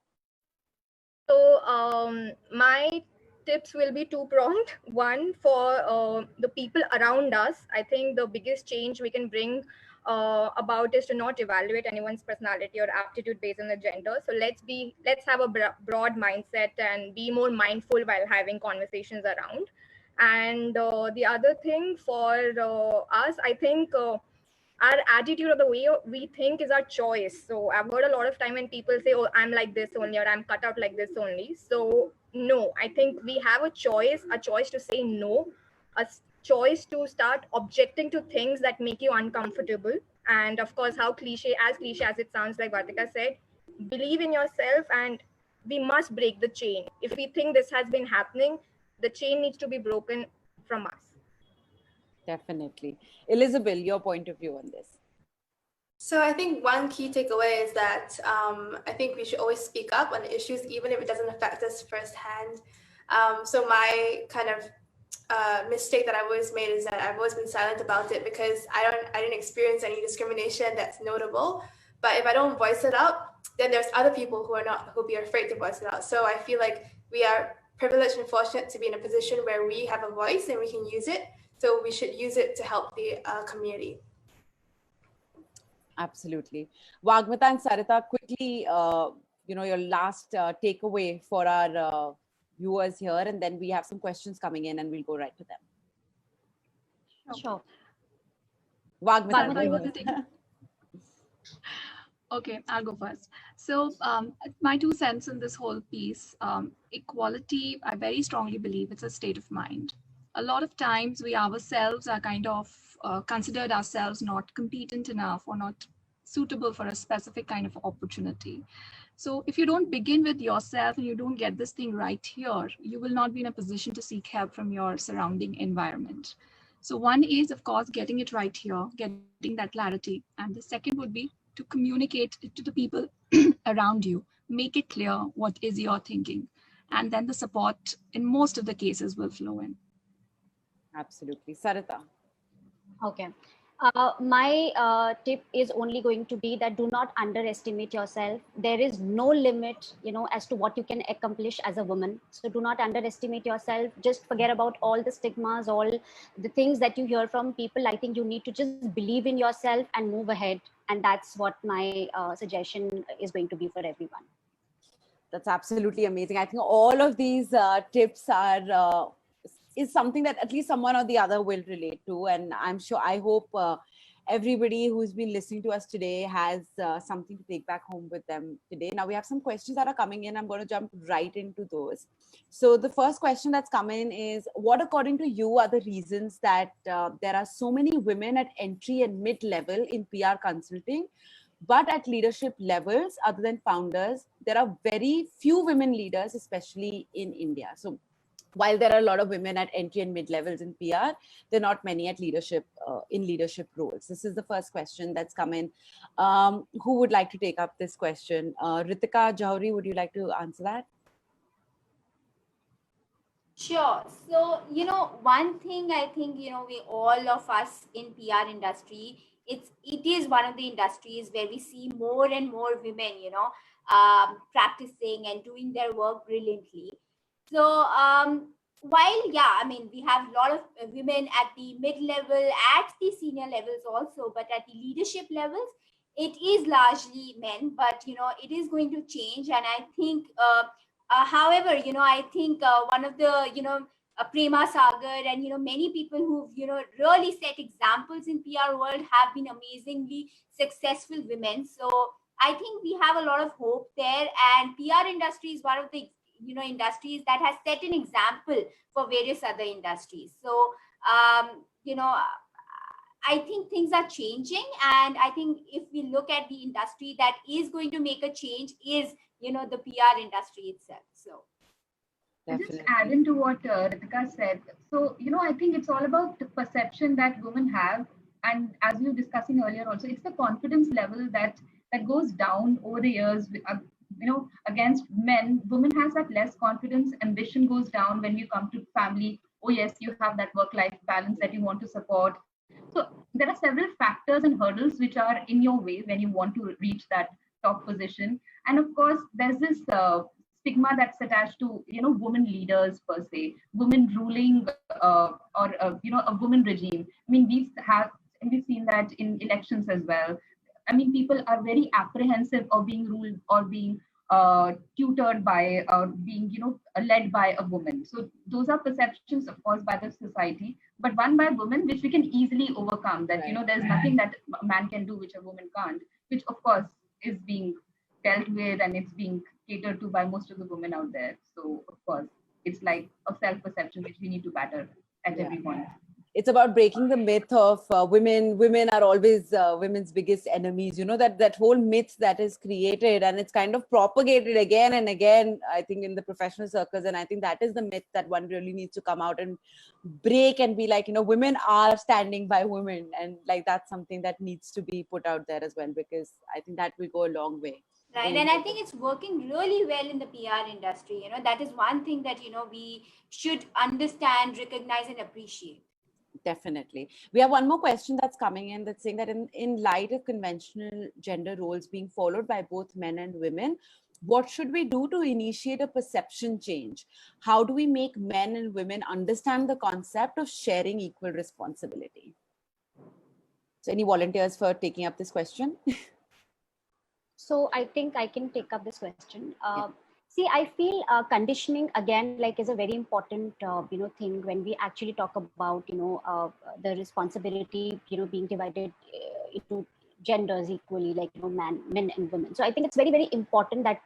So my tips will be two-pronged. One, for the people around us, I think the biggest change we can bring about is to not evaluate anyone's personality or aptitude based on the gender. So let's have a broad mindset and be more mindful while having conversations around. And the other thing for us, I think our attitude or the way we think is our choice. So I've heard a lot of time when people say, oh, I'm like this only, or I'm cut out like this only. So no, I think we have a choice to say no, a choice to start objecting to things that make you uncomfortable. And of course, cliche as it sounds, like Vartika said, believe in yourself, and we must break the chain. If we think this has been happening, the chain needs to be broken from us. Definitely. Elizabeth, your point of view on this. So I think one key takeaway is that I think we should always speak up on issues, even if it doesn't affect us firsthand. So my kind of mistake that I've always made is that I've always been silent about it because I didn't experience any discrimination that's notable. But if I don't voice it out, then there's other people who'll be afraid to voice it out. So I feel like we are privileged and fortunate to be in a position where we have a voice and we can use it. So we should use it to help the community. Absolutely. Vagmita and Sarita, quickly, your last takeaway for our viewers here, and then we have some questions coming in and we'll go right to them. Sure. Vagmita. Okay, I'll go first. So my 2 cents in this whole piece, equality, I very strongly believe it's a state of mind. A lot of times we ourselves are kind of considered ourselves not competent enough or not suitable for a specific kind of opportunity. So if you don't begin with yourself and you don't get this thing right here, you will not be in a position to seek help from your surrounding environment. So one is, of course, getting it right here, getting that clarity. And the second would be to communicate it to the people around you, make it clear what is your thinking. And then the support in most of the cases will flow in. Absolutely. Sarita. Okay. My tip is only going to be that do not underestimate yourself. There is no limit, as to what you can accomplish as a woman. So do not underestimate yourself. Just forget about all the stigmas, all the things that you hear from people. I think you need to just believe in yourself and move ahead. And that's what my suggestion is going to be for everyone. That's absolutely amazing. I think all of these tips are is something that at least someone or the other will relate to. And I hope everybody who's been listening to us today has something to take back home with them today. Now we have some questions that are coming in. I'm going to jump right into those. So the first question that's come in is, what according to you are the reasons that there are so many women at entry and mid-level in PR consulting, but at leadership levels other than founders, there are very few women leaders, especially in India? So while there are a lot of women at entry and mid levels in PR, there are not many at leadership in leadership roles. This is the first question that's come in. Who would like to take up this question? Ritika Jauhari, would you like to answer that? Sure. So, one thing I think, we all of us in PR industry, it is one of the industries where we see more and more women, practicing and doing their work brilliantly. So while, we have a lot of women at the mid-level, at the senior levels also, but at the leadership levels, it is largely men, but, it is going to change. And I think, however, I think one of the, Prema Sagar and, many people who've, really set examples in PR world have been amazingly successful women. So I think we have a lot of hope there, and PR industry is one of the industries that has set an example for various other industries. So, I think things are changing, and I think if we look at the industry that is going to make a change is, the PR industry itself. So. Just adding to what Ritika said. So, I think it's all about the perception that women have. And as we were discussing earlier also, it's the confidence level that goes down over the years. Against men, women has that less confidence, ambition goes down when you come to family oh yes, you have that work-life balance that you want to support. So there are several factors and hurdles which are in your way when you want to reach that top position. And of course, there's this stigma that's attached to, women leaders per se, women ruling, or a woman regime. I mean, we've seen that in elections as well. I mean, people are very apprehensive of being ruled or being tutored by, being, led by a woman. So those are perceptions, of course, by the society, but one by women, which we can easily overcome. That there's nothing that a man can do which a woman can't, which of course is being dealt with, and it's being catered to by most of the women out there. So of course, it's like a self-perception which we need to batter at every point. It's about breaking the myth of women are always women's biggest enemies, that whole myth that is created, and it's kind of propagated again and again, I think, in the professional circles. And I think that is the myth that one really needs to come out and break and be like, women are standing by women, and like that's something that needs to be put out there as well, because I think that will go a long way. Right, and I think it's working really well in the PR industry. That is one thing that we should understand, recognize, and appreciate. Definitely. We have one more question that's coming in, that's saying that in light of conventional gender roles being followed by both men and women, what should we do to initiate a perception change? How do we make men and women understand the concept of sharing equal responsibility? So any volunteers for taking up this question? So I think I can take up this question. See, I feel conditioning again, like, is a very important, thing when we actually talk about, the responsibility, being divided into genders equally, like, men and women. So I think it's very, very important that,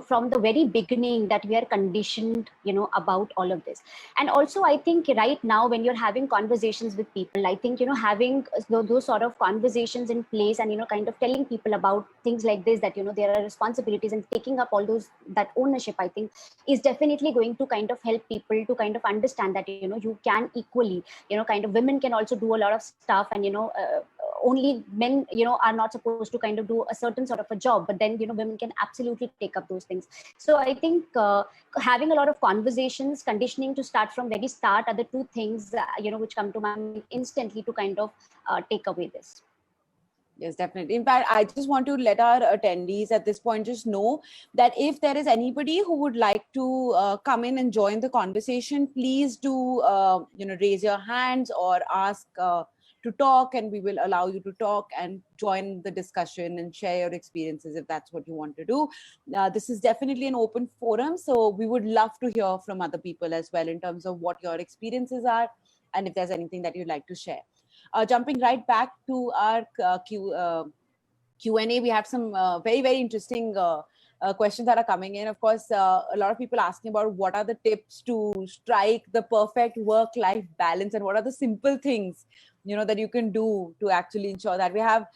from the very beginning, that we are conditioned, about all of this. And also, I think right now, when you're having conversations with people, I think, having those sort of conversations in place and, kind of telling people about things like this, that, there are responsibilities, and taking up all that ownership, I think, is definitely going to kind of help people to kind of understand that, you can equally, kind of, women can also do a lot of stuff, and, only men, are not supposed to kind of do a certain sort of a job, but then, women can absolutely take up those things. So I think having a lot of conversations, conditioning to start from very start are the two things, which come to mind instantly to kind of take away this. Yes, definitely. In fact, I just want to let our attendees at this point just know that if there is anybody who would like to come in and join the conversation, please do, raise your hands or ask to talk, and we will allow you to talk and join the discussion and share your experiences if that's what you want to do. This is definitely an open forum, so we would love to hear from other people as well in terms of what your experiences are, and if there's anything that you'd like to share. Jumping right back to our Q&A, we have some very, very interesting questions that are coming in. Of course, a lot of people asking about what are the tips to strike the perfect work-life balance, and what are the simple things, that you can do to actually ensure that. We have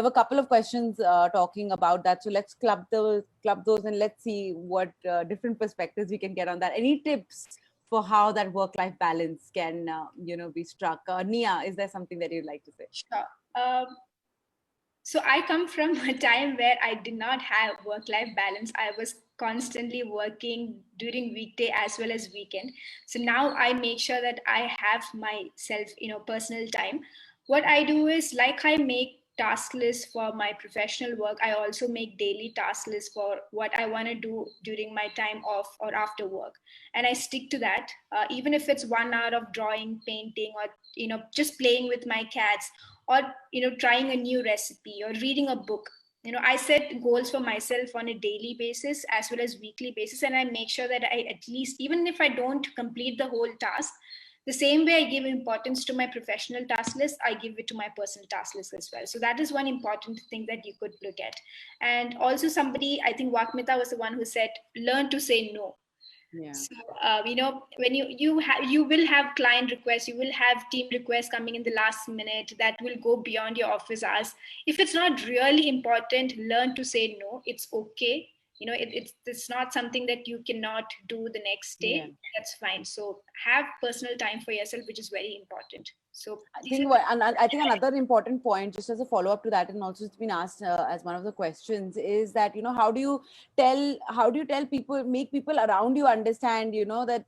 a couple of questions talking about that. So let's club those and let's see what different perspectives we can get on that. Any tips for how that work-life balance can, be struck? Nia, is there something that you'd like to say? Sure. So I come from a time where I did not have work-life balance. I was constantly working during weekday as well as weekend. So now I make sure that I have myself, personal time. What I do is, like, I make task lists for my professional work. I also make daily task lists for what I want to do during my time off or after work. And I stick to that, even if it's 1 hour of drawing, painting, or, just playing with my cats, or, trying a new recipe or reading a book. I set goals for myself on a daily basis as well as weekly basis. And I make sure that I, at least, even if I don't complete the whole task, the same way I give importance to my professional task list, I give it to my personal task list as well. So that is one important thing that you could look at. And also, somebody, I think Vakmita was the one who said, learn to say no. Yeah. So, when you will have client requests, you will have team requests coming in the last minute that will go beyond your office hours. If it's not really important, learn to say no. It's okay. It's not something that you cannot do the next day. Yeah. That's fine. So have personal time for yourself, which is very important. So I think another important point, just as a follow-up to that, and also it's been asked as one of the questions, is that, how do you tell people, make people around you understand, that,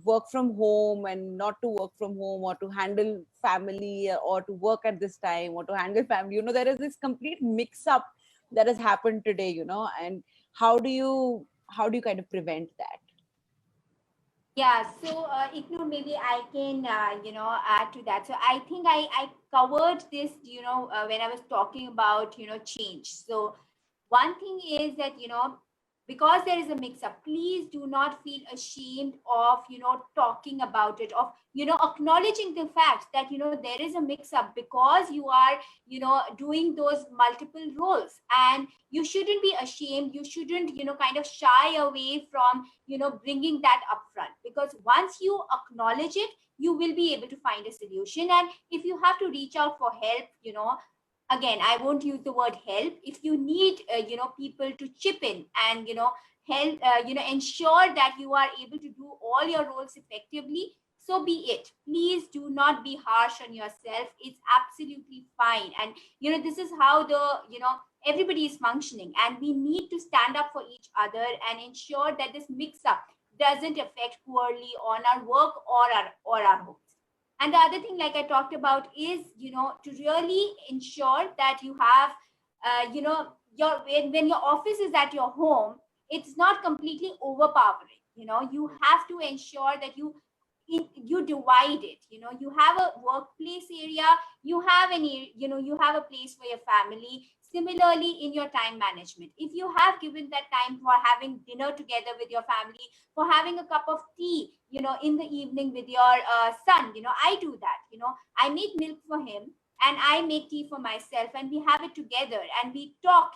work from home and not to work from home, or to handle family, or to work at this time, or to handle family. There is this complete mix up that has happened today, and how do you kind of prevent that? Yeah, so Ignore, maybe I can, add to that. So I think I covered this, when I was talking about, change. So one thing is that, because there is a mix up, please do not feel ashamed of, talking about it, of, acknowledging the fact that, there is a mix up, because you are, doing those multiple roles, and you shouldn't be ashamed. You shouldn't, kind of shy away from, bringing that up front, because once you acknowledge it, you will be able to find a solution. And if you have to reach out for help, again, I won't use the word help. If you need, people to chip in and, help, ensure that you are able to do all your roles effectively, so be it. Please do not be harsh on yourself. It's absolutely fine. And, this is how everybody is functioning, and we need to stand up for each other and ensure that this mix up doesn't affect poorly on our work or our homes. And the other thing, like I talked about, is, to really ensure that you have, your when your office is at your home, it's not completely overpowering. You have to ensure that you divide it. You have a workplace area, you have you have a place for your family. Similarly, in your time management, if you have given that time for having dinner together with your family, for having a cup of tea, in the evening with your son, I do that. I make milk for him, and I make tea for myself, and we have it together, and we talk,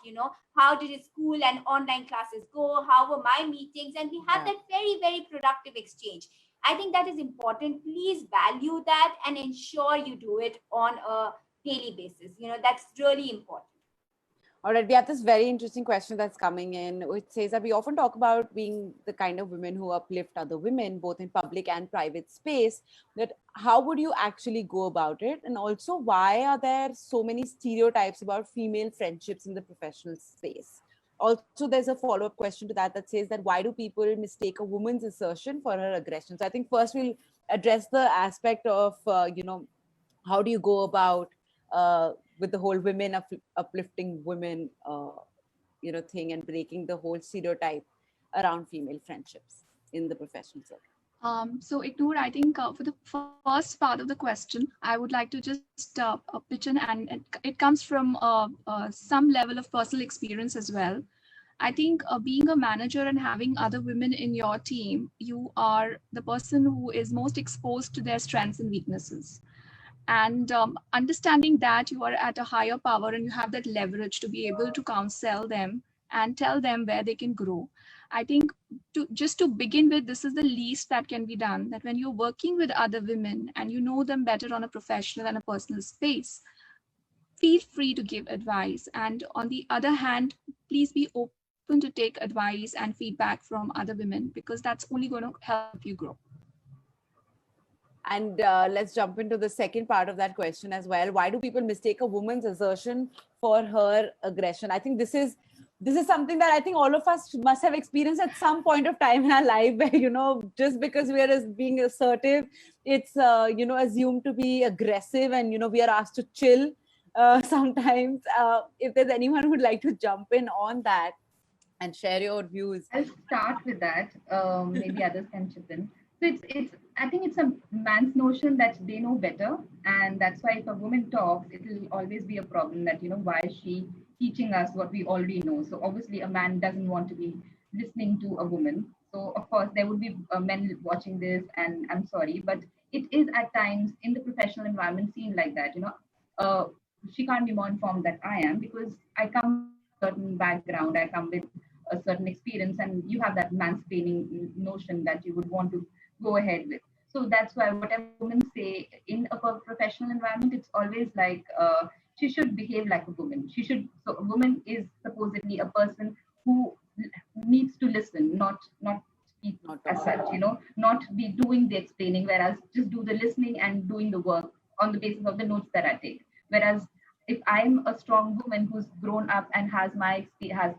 how did his school and online classes go, how were my meetings, and we have that very, very productive exchange. I think that is important. Please value that and ensure you do it on a daily basis. That's really important. All right, we have this very interesting question that's coming in, which says that we often talk about being the kind of women who uplift other women, both in public and private space. That how would you actually go about it? And also, why are there so many stereotypes about female friendships in the professional space? Also, there's a follow-up question to that says that why do people mistake a woman's assertion for her aggression? So I think first we'll address the aspect of, how do you go about with the whole women uplifting women thing, and breaking the whole stereotype around female friendships in the professional circle. So Ignore, I think for the first part of the question, I would like to just pitch in, and it comes from some level of personal experience as well. I think being a manager and having other women in your team, you are the person who is most exposed to their strengths and weaknesses. And understanding that you are at a higher power and you have that leverage to be able to counsel them and tell them where they can grow. I think to begin with, this is the least that can be done, that when you're working with other women and you know them better on a professional and a personal space, feel free to give advice. And on the other hand, please be open to take advice and feedback from other women, because that's only going to help you grow. And let's jump into the second part of that question as well. Why do people mistake a woman's assertion for her aggression? I think this is something that I think all of us must have experienced at some point of time in our life, where, just because we are being assertive, it's, assumed to be aggressive, and, we are asked to chill sometimes. If there's anyone who would like to jump in on that and share your views. I'll start with that. Maybe others can chip in. So I think it's a man's notion that they know better, and that's why if a woman talks, it will always be a problem that, why is she teaching us what we already know? So obviously a man doesn't want to be listening to a woman. So of course there would be men watching this, and I'm sorry, but it is at times in the professional environment seen like that. She can't be more informed than I am, because I come with a certain background, I come with a certain experience, and you have that mansplaining notion that you would want to go ahead with. So that's why whatever women say in a professional environment, it's always like she should behave like a woman. So a woman is supposedly a person who needs to listen, not speak as such, not be doing the explaining, whereas just do the listening and doing the work on the basis of the notes that I take. Whereas if I'm a strong woman who's grown up and has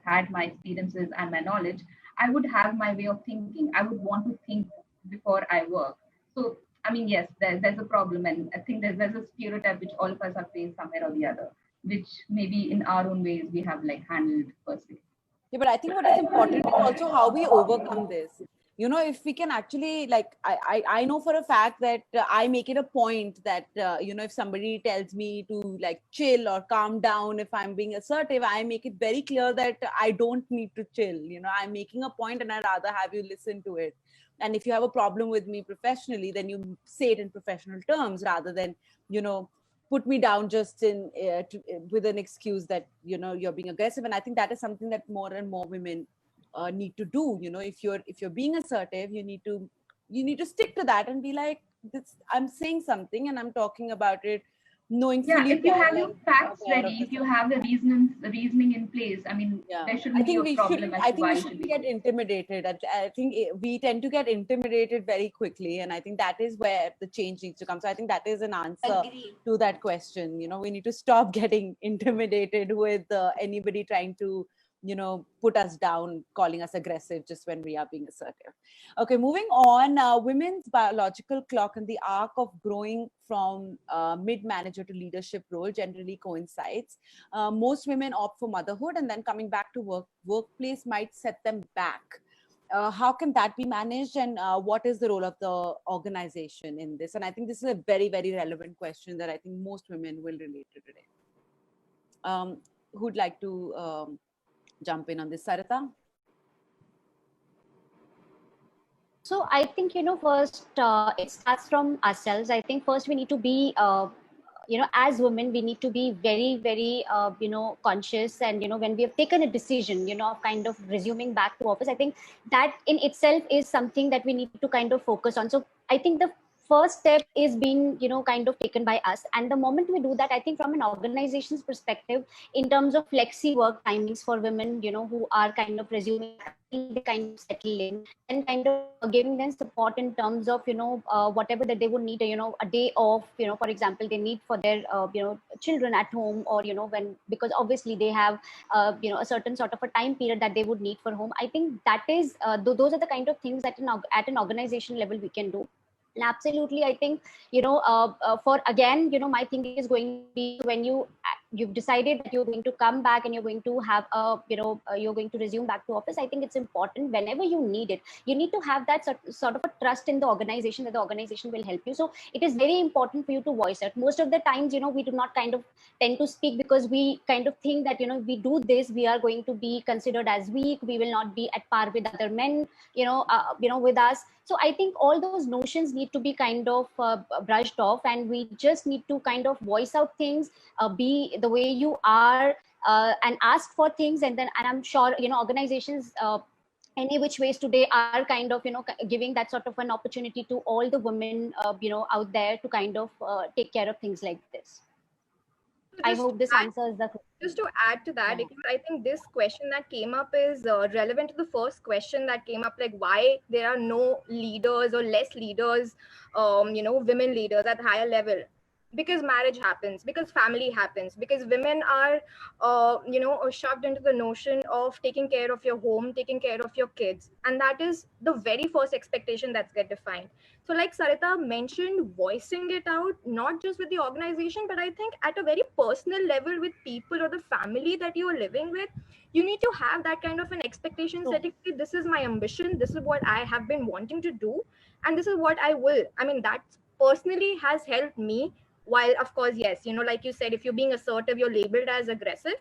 had my experiences and my knowledge, I would have my way of thinking. I would want to think before I work. So, I mean, yes, there's a problem. And I think there's a stereotype which all of us have faced somewhere or the other, which maybe in our own ways we have like handled personally. Yeah, but I think what is important is also how we overcome this. You know, if we can actually, like, I know for a fact that I make it a point that, you know, if somebody tells me to like chill or calm down, if I'm being assertive, I make it very clear that I don't need to chill. You know, I'm making a point and I'd rather have you listen to it. And if you have a problem with me professionally, then you say it in professional terms rather than, you know, put me down just in with an excuse that, you know, you're being aggressive. And I think that is something that more and more women need to do. You know, if you're being assertive, you need to stick to that and be like, this, I'm saying something and I'm talking about it knowing Yeah, fully if you well have your and facts aware of ready, the if you have the reasoning in place, I mean, yeah, there I shouldn't be think a we problem shouldn't. as I to think why we you should shouldn't be get doing it. intimidated. I think we tend to get intimidated very quickly, and I think that is where the change needs to come. So I think that is an answer Agree. to that question. You know, we need to stop getting intimidated with anybody trying to, you know, put us down, calling us aggressive just when we are being assertive. Okay, moving on. Women's biological clock and the arc of growing from mid-manager to leadership role generally coincides. Most women opt for motherhood, and then coming back to workplace might set them back. How can that be managed, and what is the role of the organization in this? And I think this is a very, very relevant question that I think most women will relate to today. Who'd like to jump in on this, Sarita? So I think, you know, first it starts from ourselves. I think first we need to be, you know, as women, we need to be very, very, you know, conscious. And, you know, when we have taken a decision, you know, of kind of resuming back to office, I think that in itself is something that we need to kind of focus on. So I think the first step is being, you know, kind of taken by us. And the moment we do that, I think from an organization's perspective, in terms of flexi work timings for women, you know, who are kind of resuming, they kind of settle in and kind of giving them support in terms of, you know, whatever that they would need, you know, a day off, you know, for example, they need for their, you know, children at home, or, you know, when, because obviously they have, you know, a certain sort of a time period that they would need for home. I think that is, those are the kind of things that at an organization level we can do. And absolutely, I think, you know, for again, you know, my thinking is going to be when you've decided that you're going to come back and you're going to have a, you know, you're going to resume back to office. I think it's important whenever you need it, you need to have that sort of a trust in the organization that the organization will help you. So it is very important for you to voice it. Most of the times, you know, we do not kind of tend to speak because we kind of think that, you know, we do this, we are going to be considered as weak, we will not be at par with other men, you know, with us. So I think all those notions need to be kind of brushed off, and we just need to kind of voice out things, be the way you are, and ask for things. And I'm sure, you know, organizations, any which ways today are kind of, you know, giving that sort of an opportunity to all the women, you know, out there to kind of take care of things like this. I hope this answers the question. Just to add to that, Yeah. I think this question that came up is relevant to the first question that came up, like why there are no leaders or less leaders, you know, women leaders at higher level. Because marriage happens, because family happens, because women are, you know, shoved into the notion of taking care of your home, taking care of your kids. And that is the very first expectation that's get defined. So like Sarita mentioned, voicing it out, not just with the organization, but I think at a very personal level with people or the family that you are living with, you need to have that kind of an expectation setting. This is my ambition, this is what I have been wanting to do, and this is what I will. I mean, that personally has helped me. While of course, yes, you know, like you said, if you're being assertive, you're labeled as aggressive,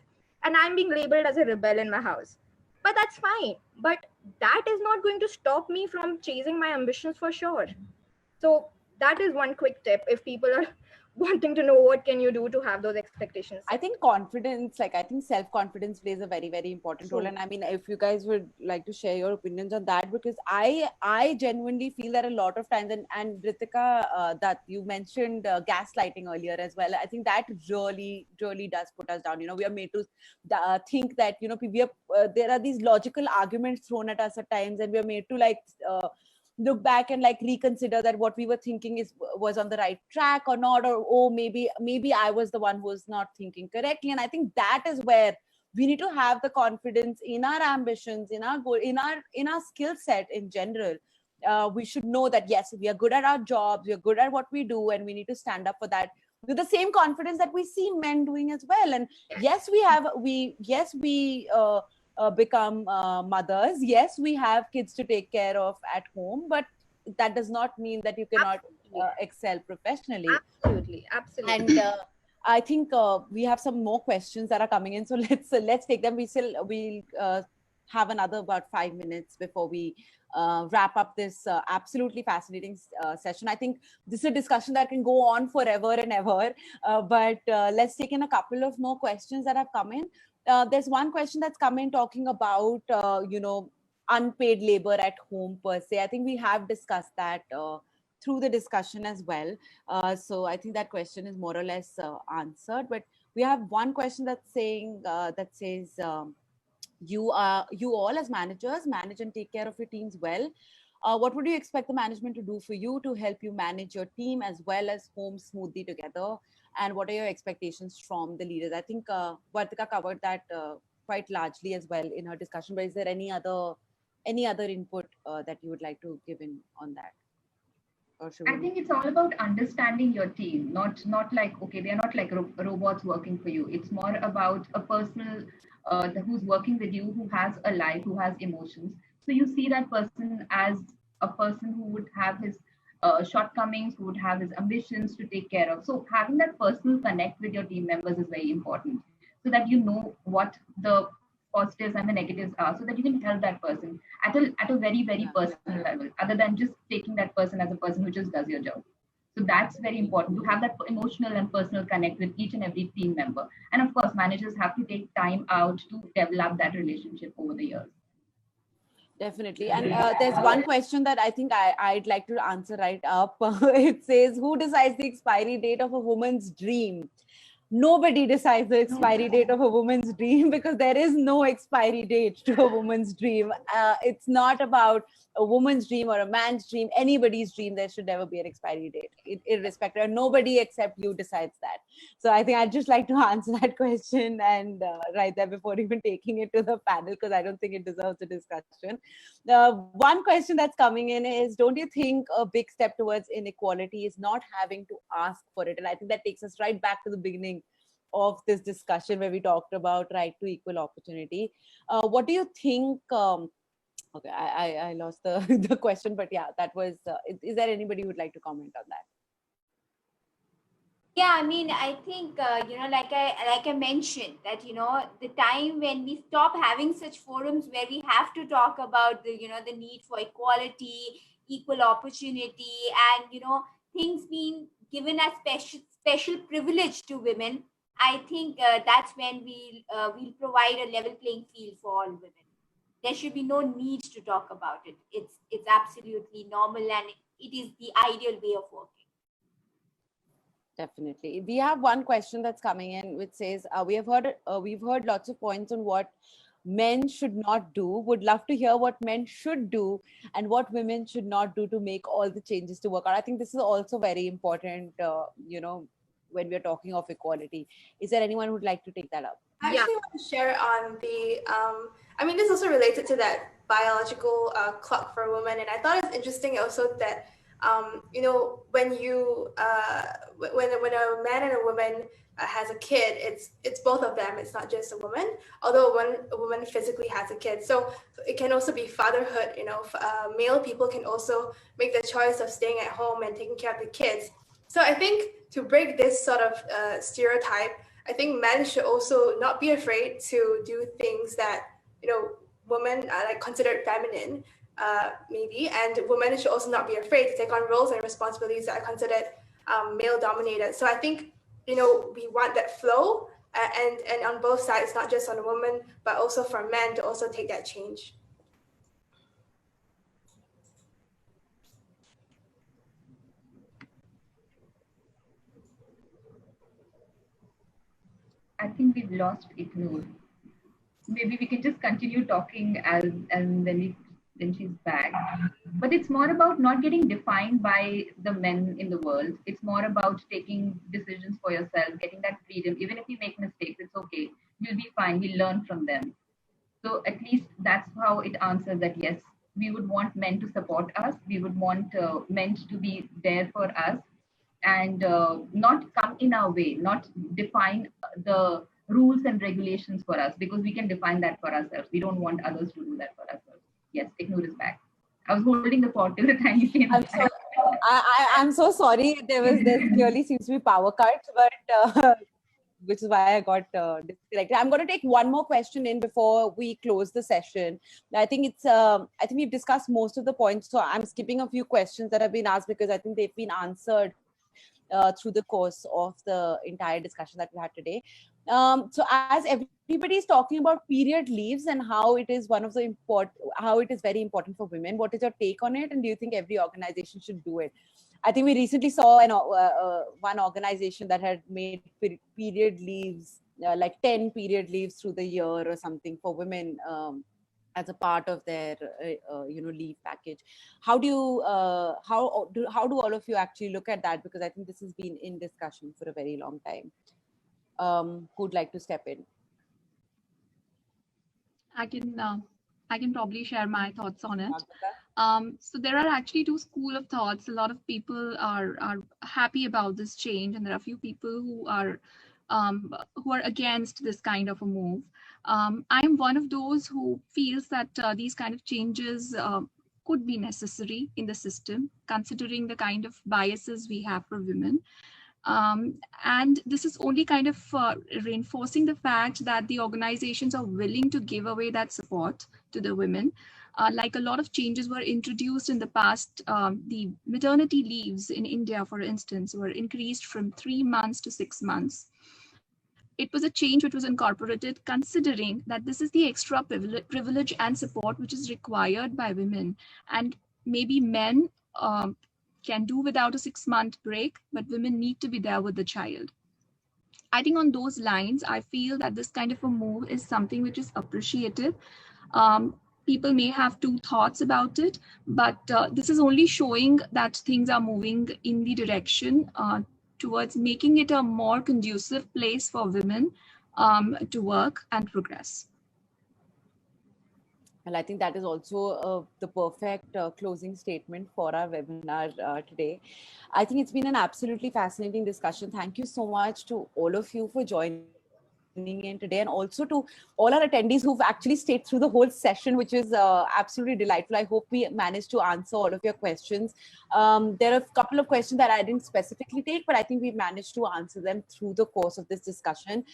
and I'm being labeled as a rebel in my house. But that's fine. But that is not going to stop me from chasing my ambitions for sure. So that is one quick tip if people are wanting to know what can you do to have those expectations. I think confidence, like I think self-confidence plays a very, very important role. True. And I mean, if you guys would like to share your opinions on that, because I genuinely feel that a lot of times, and Ritika, that you mentioned gaslighting earlier as well. I think that really, really does put us down. You know, we are made to think that, you know, there are these logical arguments thrown at us at times, and we are made to like look back and like reconsider that what we were thinking was on the right track or not, or oh, maybe I was the one who was not thinking correctly. And I think that is where we need to have the confidence in our ambitions, in our goal, in our skill set in general, we should know that, yes, we are good at our jobs, we are good at what we do, and we need to stand up for that with the same confidence that we see men doing as well. And yes, we become mothers. Yes, we have kids to take care of at home, but that does not mean that you cannot excel professionally. Absolutely, absolutely. And I think we have some more questions that are coming in, so let's take them. We'll have another about 5 minutes before we wrap up this absolutely fascinating session. I think this is a discussion that can go on forever and ever, but let's take in a couple of more questions that have come in. There's one question that's come in talking about unpaid labor at home per se. I think we have discussed that through the discussion as well. So I think that question is more or less answered. But we have one question that's saying that says, you all as managers manage and take care of your teams well. What would you expect the management to do for you to help you manage your team as well as home smoothly together? And what are your expectations from the leaders? I think Vartika covered that quite largely as well in her discussion, but is there any other input that you would like to give in on that? I think it's all about understanding your team, not like, okay, they're not like robots working for you. It's more about a personal who's working with you, who has a life, who has emotions. So you see that person as a person who would have his shortcomings, who would have his ambitions to take care of. So having that personal connect with your team members is very important, so that you know what the positives and the negatives are, so that you can help that person at a very, very personal level, other than just taking that person as a person who just does your job. So that's very important, to have that emotional and personal connect with each and every team member. And of course, managers have to take time out to develop that relationship over the years. Definitely. And there's one question that I think I'd like to answer right up. It says, who decides the expiry date of a woman's dream? Nobody decides the expiry date of a woman's dream, because there is no expiry date to a woman's dream. It's not about a woman's dream or a man's dream, anybody's dream. There should never be an expiry date, irrespective. Nobody except you decides that. So I think I'd just like to answer that question and right there before even taking it to the panel, because I don't think it deserves a discussion. One question that's coming in is, don't you think a big step towards inequality is not having to ask for it? And I think that takes us right back to the beginning of this discussion where we talked about right to equal opportunity. What do you think? Okay, I lost the question, but yeah, that was, is there anybody who would like to comment on that? Yeah, I mean, I think, like I mentioned that, the time when we stop having such forums where we have to talk about the need for equality, equal opportunity, and, things being given as special privilege to women, I think that's when we'll provide a level playing field for all women. There should be no need to talk about it. It's absolutely normal, and it is the ideal way of working. Definitely. We have one question that's coming in which says, we've heard lots of points on what men should not do. Would love to hear what men should do and what women should not do to make all the changes to work out. I think this is also very important, when we're talking of equality. Is there anyone who would like to take that up? I actually want to share on the, this is also related to that biological clock for women. And I thought it's interesting also that, when a man and a woman has a kid, it's both of them. It's not just a woman, although when a woman physically has a kid. So it can also be fatherhood. Male people can also make the choice of staying at home and taking care of the kids. So I think to break this sort of stereotype, I think men should also not be afraid to do things that, women are like considered feminine, maybe, and women should also not be afraid to take on roles and responsibilities that are considered male dominated. So I think, we want that flow and on both sides, not just on a woman, but also for men to also take that change. I think we've lost Ignore. Maybe we can just continue talking and then she's back. But it's more about not getting defined by the men in the world. It's more about taking decisions for yourself, getting that freedom. Even if you make mistakes, it's okay. You'll be fine. We'll learn from them. So at least that's how it answers that, yes, we would want men to support us. We would want men to be there for us and not come in our way, not define the rules and regulations for us, because we can define that for ourselves. We don't want others to do that for ourselves. Yes, Ignore is back. I was holding the fort till the time you came back. I'm so sorry. There clearly seems to be power cuts, but which is why I got disconnected. I'm going to take one more question in before we close the session. I think I think we've discussed most of the points, so I'm skipping a few questions that have been asked because I think they've been answered through the course of the entire discussion that we had today. So as everybody is talking about period leaves and how it is how it is very important for women, what is your take on it? And do you think every organization should do it? I think we recently saw one organization that had made period leaves, like 10 period leaves through the year or something for women, as a part of their leave package. How do all of you actually look at that? Because I think this has been in discussion for a very long time. Who'd like to step in? I can probably share my thoughts on it. So there are actually two schools of thoughts. A lot of people are happy about this change, and there are a few people who are against this kind of a move. I'm one of those who feels that these kind of changes could be necessary in the system, considering the kind of biases we have for women. And this is only kind of reinforcing the fact that the organizations are willing to give away that support to the women. Like a lot of changes were introduced in the past. The maternity leaves in India, for instance, were increased from 3 months to 6 months. It was a change which was incorporated considering that this is the extra privilege and support which is required by women. And maybe men can do without a 6-month break, but women need to be there with the child. I think on those lines, I feel that this kind of a move is something which is appreciated. People may have two thoughts about it, but this is only showing that things are moving in the direction towards making it a more conducive place for women to work and progress. Well, I think that is also the perfect closing statement for our webinar today. I think it's been an absolutely fascinating discussion. Thank you so much to all of you for joining in today, and also to all our attendees who've actually stayed through the whole session, which is absolutely delightful. I hope we managed to answer all of your questions. There are a couple of questions that I didn't specifically take, but I think we managed to answer them through the course of this discussion.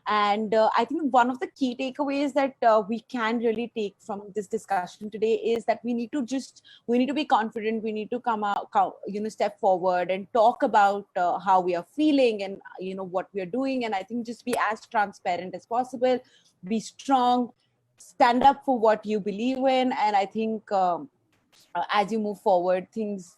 And I think one of the key takeaways that we can really take from this discussion today is that we need to be confident. We need to come out, step forward and talk about how we are feeling and what we are doing. And I think just be as transparent as possible, be strong, stand up for what you believe in. And I think as you move forward, things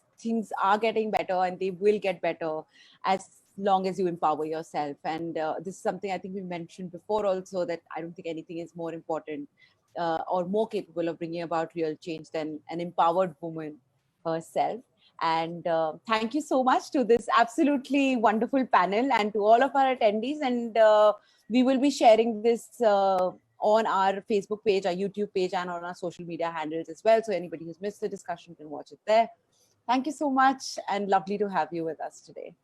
are getting better, and they will get better as long as you empower yourself. And this is something I think we mentioned before also, that I don't think anything is more important or more capable of bringing about real change than an empowered woman herself. And thank you so much to this absolutely wonderful panel and to all of our attendees. And we will be sharing this on our Facebook page, our YouTube page, and on our social media handles as well. So anybody who's missed the discussion can watch it there. Thank you so much, and lovely to have you with us today.